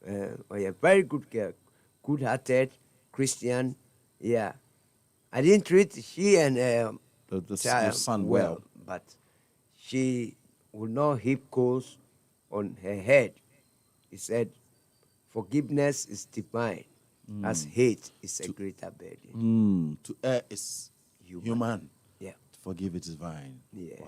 A very good girl, good-hearted, Christian. Yeah. I didn't treat she and your child son well, but she would not heap coals on her head. He said, forgiveness is divine, as hate is a greater burden. To err is human. Yeah. To forgive it is divine. Yeah.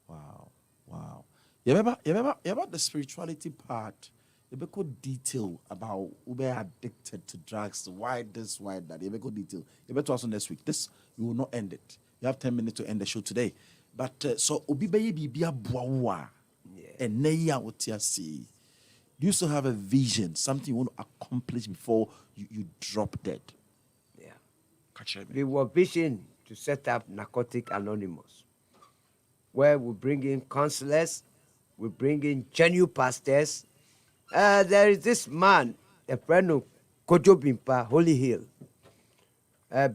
Wow. You remember the spirituality part. You go detail about who be addicted to drugs, why this, why that. You go detail. You better also next week. This we will not end it. You have 10 minutes to end the show today. But so obi be bibia boawa. And neya wotia see. Do you still have a vision, something you want to accomplish before you drop dead? Yeah. Catch me. We were vision to set up Narcotic Anonymous, where we bring in counselors, we bring in genuine pastors. There is this man, a friend of Kojo Bimpa, Holy Hill,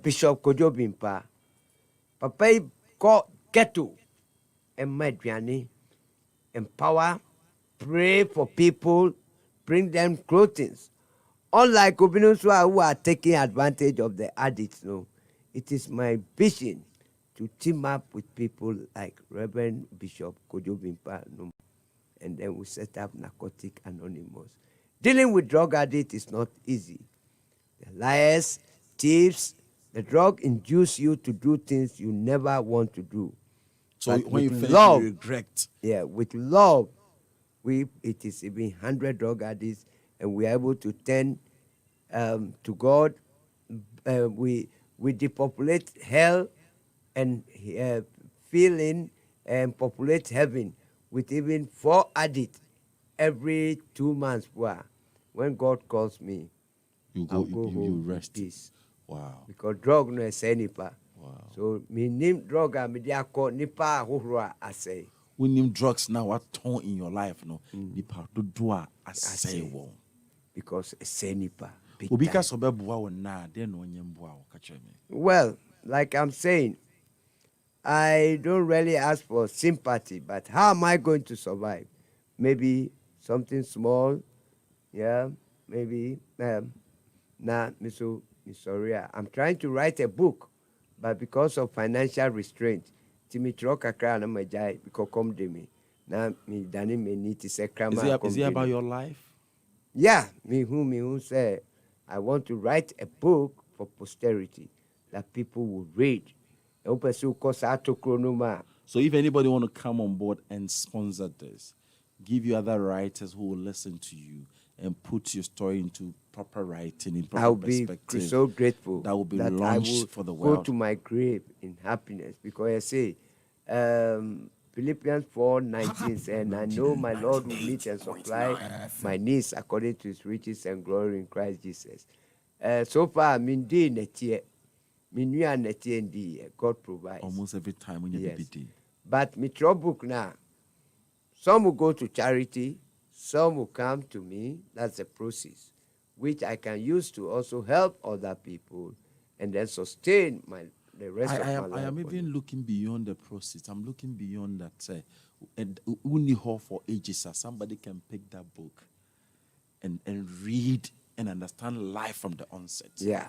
Bishop Kojo Bimpa. Papa called Keto and Medriani, empower, pray for people, bring them clothing. Unlike Obinuswa who are taking advantage of the addicts, no, it is my vision to team up with people like Reverend Bishop Kojo Bimpa, no, and then we set up Narcotic Anonymous. Dealing with drug addicts is not easy. The liars, thieves, the drug induce you to do things you never want to do. So But when you with finish, love, you regret. Yeah, with love, it is even 100 drug addicts, and we are able to turn to God. We depopulate hell and fill in and populate heaven with even 4 addicts every 2 months. When God calls me, I'll go home you in rest. peace. Wow. Because drug no say nipa. Wow. So me name drug a me dia call nipa ahohoro a say. We name drugs now what turn in your life, no. Nipa do I say one. Because a say nipa. big Obi time. ka so be boa wo na de no nyem boa wo catch me. Well, like I'm saying, I don't really ask for sympathy, but how am I going to survive? Maybe something small, yeah, maybe. Sorry, I'm trying to write a book, but because of financial restraint, Timitro kakra na majai because come de me. Now me dani me need to say krama. Is it about your life? Yeah, me who say I want to write a book for posterity that people will read. So if anybody want to come on board and sponsor this, give you other writers who will listen to you and put your story into proper writing, in proper I'll be perspective. so grateful that will be that launched I will for the go world. to my grave in happiness, because I say Philippians 4:19 says, and I know my Lord will meet and supply my needs according to his riches and glory in Christ Jesus. So far, Mindi netie, Minua netie ndi, God provides. Almost every time when you Yes. BBD. But my book now, some will go to charity, some will come to me. That's a process which I can use to also help other people and then sustain the rest of my life. I am even looking beyond the process. I'm looking beyond that. And only hope for ages, somebody can pick that book and read and understand life from the onset. Yeah.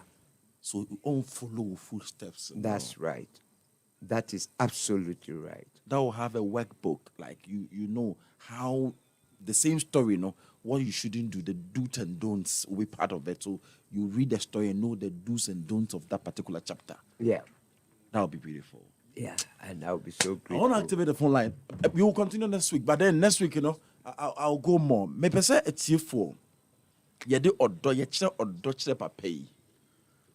So you won't follow footsteps. That's right. That is absolutely right. That will have a workbook, like you know how the same story, what you shouldn't do, the do's and don'ts will be part of it. So you read the story and know the do's and don'ts of that particular chapter. Yeah. That would be beautiful. Yeah, and I'll be so I grateful. want to activate the phone line. We will continue next week, but then next week, I'll go more. Me pese etiefo. Ye de odo ye kire papa yi.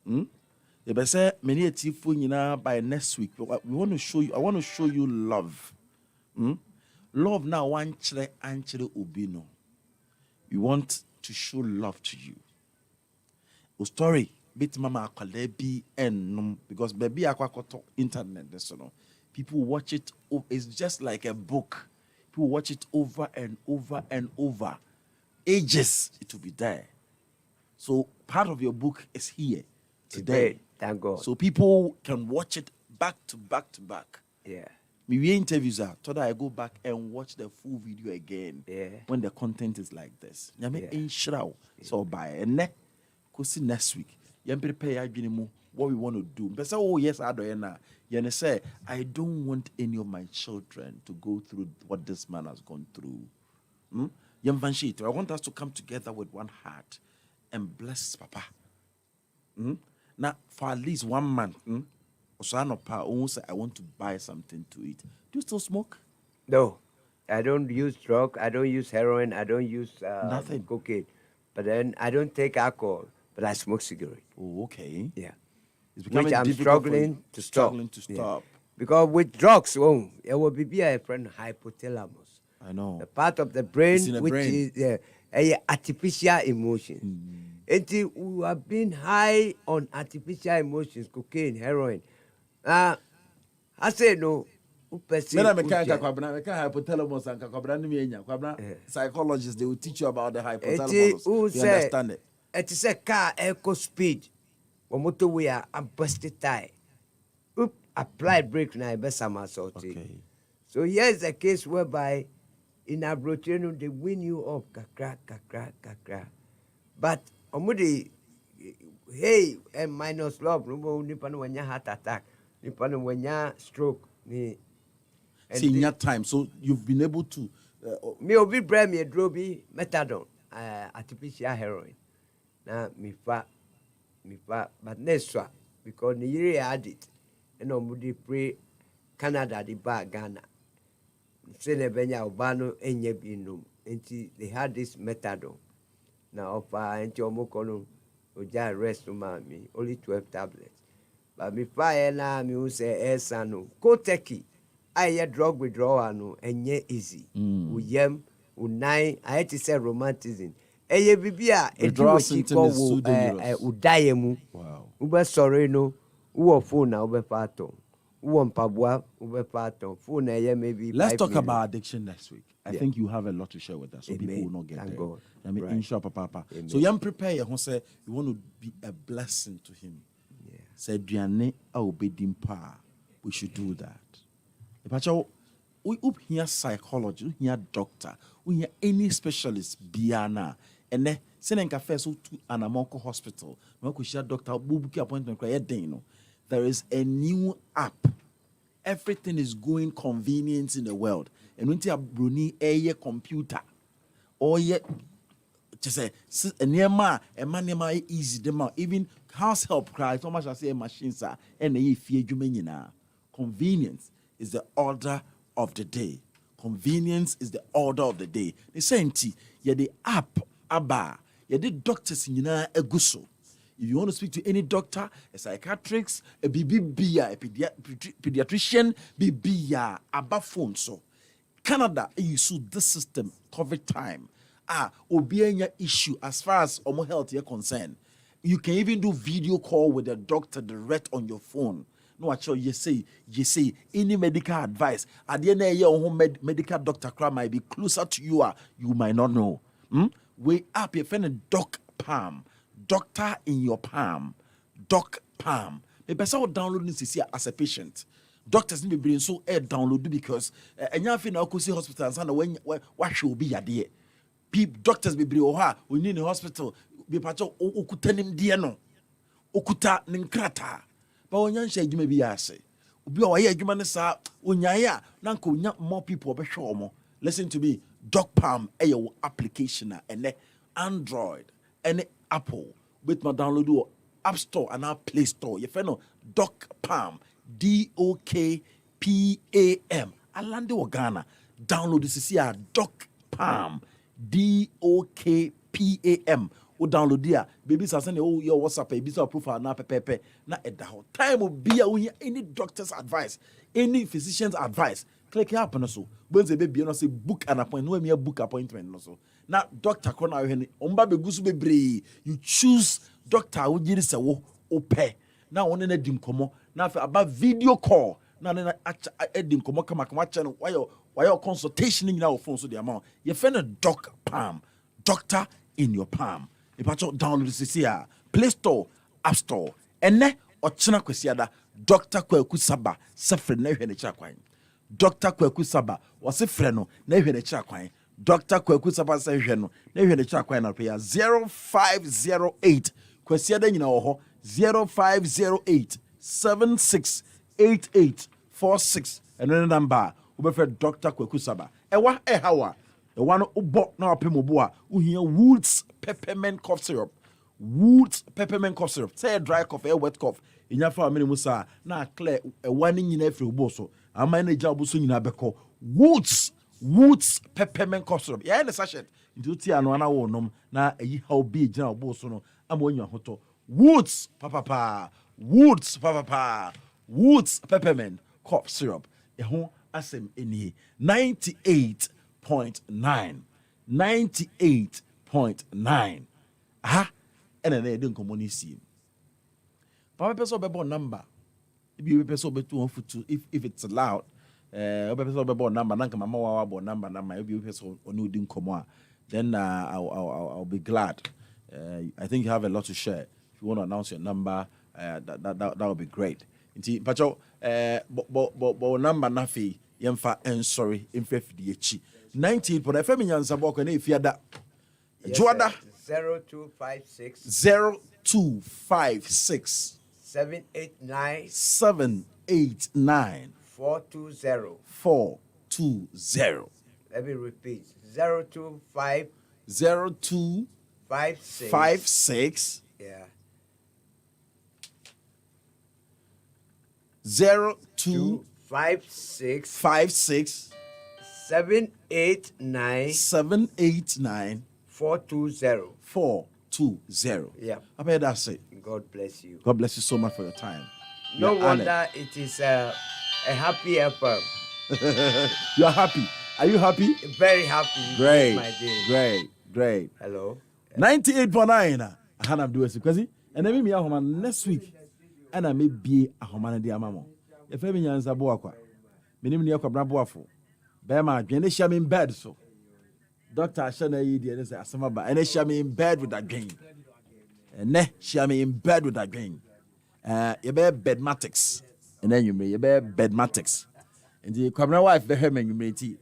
Ye pese many etiefo nyina by next week. We want to show you. I want to show you love. Love now one kire anchire obi no. We want to show love to you. O story bit mama akwale bi enum because baby akwakoto internet so no. People watch it. It's just like a book. People watch it over and over and over. Ages it will be there. So part of your book is here today. Thank God. So people can watch it back to back to back. Yeah. Me interviews are so that I go back and watch the full video again. Yeah. When the content is like this. Nyame Yeah. in shroud. So by and next week. Yam prepare adwene mu what we want to do. But say, oh yes, I do. You say, I don't want any of my children to go through what this man has gone through. I want us to come together with one heart and bless Papa. Now, for at least 1 month, so I want to buy something to eat. Do you still smoke? No, I don't use drugs. I don't use heroin. I don't use Nothing. cocaine. But then I don't take alcohol, but I smoke cigarette. Oh, okay. Yeah. It's Which I'm struggling to stop. Struggling to Yeah. stop. Because with drugs, it will be a friend hypothalamus. I know. The part of the brain It's in the which brain. is a artificial emotion. And we have been high on artificial emotions, cocaine, heroin. I say no. Hypothalamus and psychologists, they will teach you about the hypothalamus. You understand it? It is a car echo speed. Or motorway and busted tire. Applied brake now, best Okay. So here's a case whereby in Abrocheno they win you up, kakra. But omudi, hey, and minus love, no nippon when you heart attack, nippon when you stroke. See, in that time, so you've been able to. Me obi brand me a drobi methadone, artificial heroin. Now me fa, but next one because the year had it, and omudi pray Canada the bar Ghana. Say the Benya Obano enye binum. Enti they had this methadone. Now opa enti omokono oja rest me only 12 tablets. But me fire na me say esano. Ko teki. I drug withdrawal no enye easy. Uyem unai I had to say romanticism. Eye bibia Withdrawal symptom is so dangerous. Udaye mu. Wow. Ube sorry no. Uwo phone na ube pato. Maybe Let's talk about addiction next week. I think you have a lot to share with us, so Amen. people will not get Thank there. God. I mean, Right. inshallah, Papa. Amen. So, you prepare your say you want to be a blessing to him. Yeah. Say, Diane, I will be dimpa. We should do that. But we up here psychology, we here doctor, we here any specialist, Biana, and then send a first to an Amonco hospital. No, we share doctor, bubuki appointment, there is a new app. Everything is going convenience in the world. And when you have Bruni a computer, or yet just say a near ma easy them even house help cry so much as say machines are and a fear you convenience is the order of the day. Convenience is the order of the day. The same the app aba the doctors in a guso. If you want to speak to any doctor, a psychiatrist, a BBB, a pediatrician, BB, a phone so. Canada, you suit this system, COVID time. Obianya issue as far as health is concerned. You can even do video call with the doctor direct on your phone. No, actually, you say, any medical advice. At the end of your home medical doctor might be closer to you, you might not know. We up your friend Doc Palm. Doctor in your palm. Doc Palm. Maybe I will download this here as a patient. Doctors need to be so download because and you have now see hospitals and when what should be your day. Doctors be we need in hospital. Be pacho okuta nim die no. Okuta ninkrata. But when you say you may be ase. Obi o ye adwuma ne sa onyaya na nko nya more people be hwe omo. Listen to me. Doc Palm your application and Android and Apple with my download App Store and our Play Store. You know Doc Palm, DOKPAM. Alande Ghana. Download this here Doc Palm, DOKPAM. O download there. Baby say your WhatsApp, baby say profile na pepe. Na edaho. Time will be any doctor's advice, any physician's advice. Click here upon so. When the baby say book an appointment, no book appointment no so. Now doctor kona we omba be gusu bebre. You choose doctor wo giri se wo ope. Now one na dim komo. Now about video call. Now na edim komo kama channel why your consultation in your phone so the amount. You find a Doc Palm. Doctor in your palm. If I download this here, Play Store, App Store, and ne ochina kwesiada Dr. Kwaku Saba sefre na hwe ne chakwan. Dr. Kwaku Saba wase frɛ no na hwe ne chakwan. Dr. Kwaku Saba se hwe no na hwe ne chakwan na pe 0508 kwesiada nyina wo ho 0508 768846 and then number wobɛfrɛ Dr. Kwaku Saba ɛwa ɛhawa ɛwa no wobɔ na wapɛ mɔbo a wohia Woods peppermint cough syrup. Woods peppermint cough syrup. Say dry cough, wet cough. Inya fa many musa na clear one in every boso. Ama na ja obuso nyina beko. Woods peppermint cough syrup. Ya na sachet. Nti ti anu ana wo nom na eyi ha obi gina obuso no ama onyu ahoto. Woods papa. Woods peppermint cough syrup. Eho asem eni 98.9. 98.9. Aha. And then they don't come on see. Papa person be number. If you person be 2 if it's allowed. Person be number. Nanka mama wa number. If you person onu didn't come then I'll be glad. I think you have a lot to share. If you want to announce your number, that would be great. Inti pacho bo number nafi yemfa sorry imfe fidiechi 19 for the feminine saboko na ifiada. Juada 0256 789 420. Let me repeat 025 0256 yeah 0256 789 420. Yeah. I bet that's it. God bless you. God bless you so much for your time. No wonder it is a happy FM. You are happy. Are you happy? Very happy. Great. My day. Great. Hello. 98.9. I'm doing it because and then me next week. And I may be a homana de amamo. If I mean answer boakwa. Minim near Cabraboafo. Bema, Genesia in bed so. Doctor Shana Yidi and say Asamaba, and she me in bed with that game. And ne, she me in bed with that game. You bear bedmatics. And then you may bear bedmatics. And the camera wife, the hemming you may tea.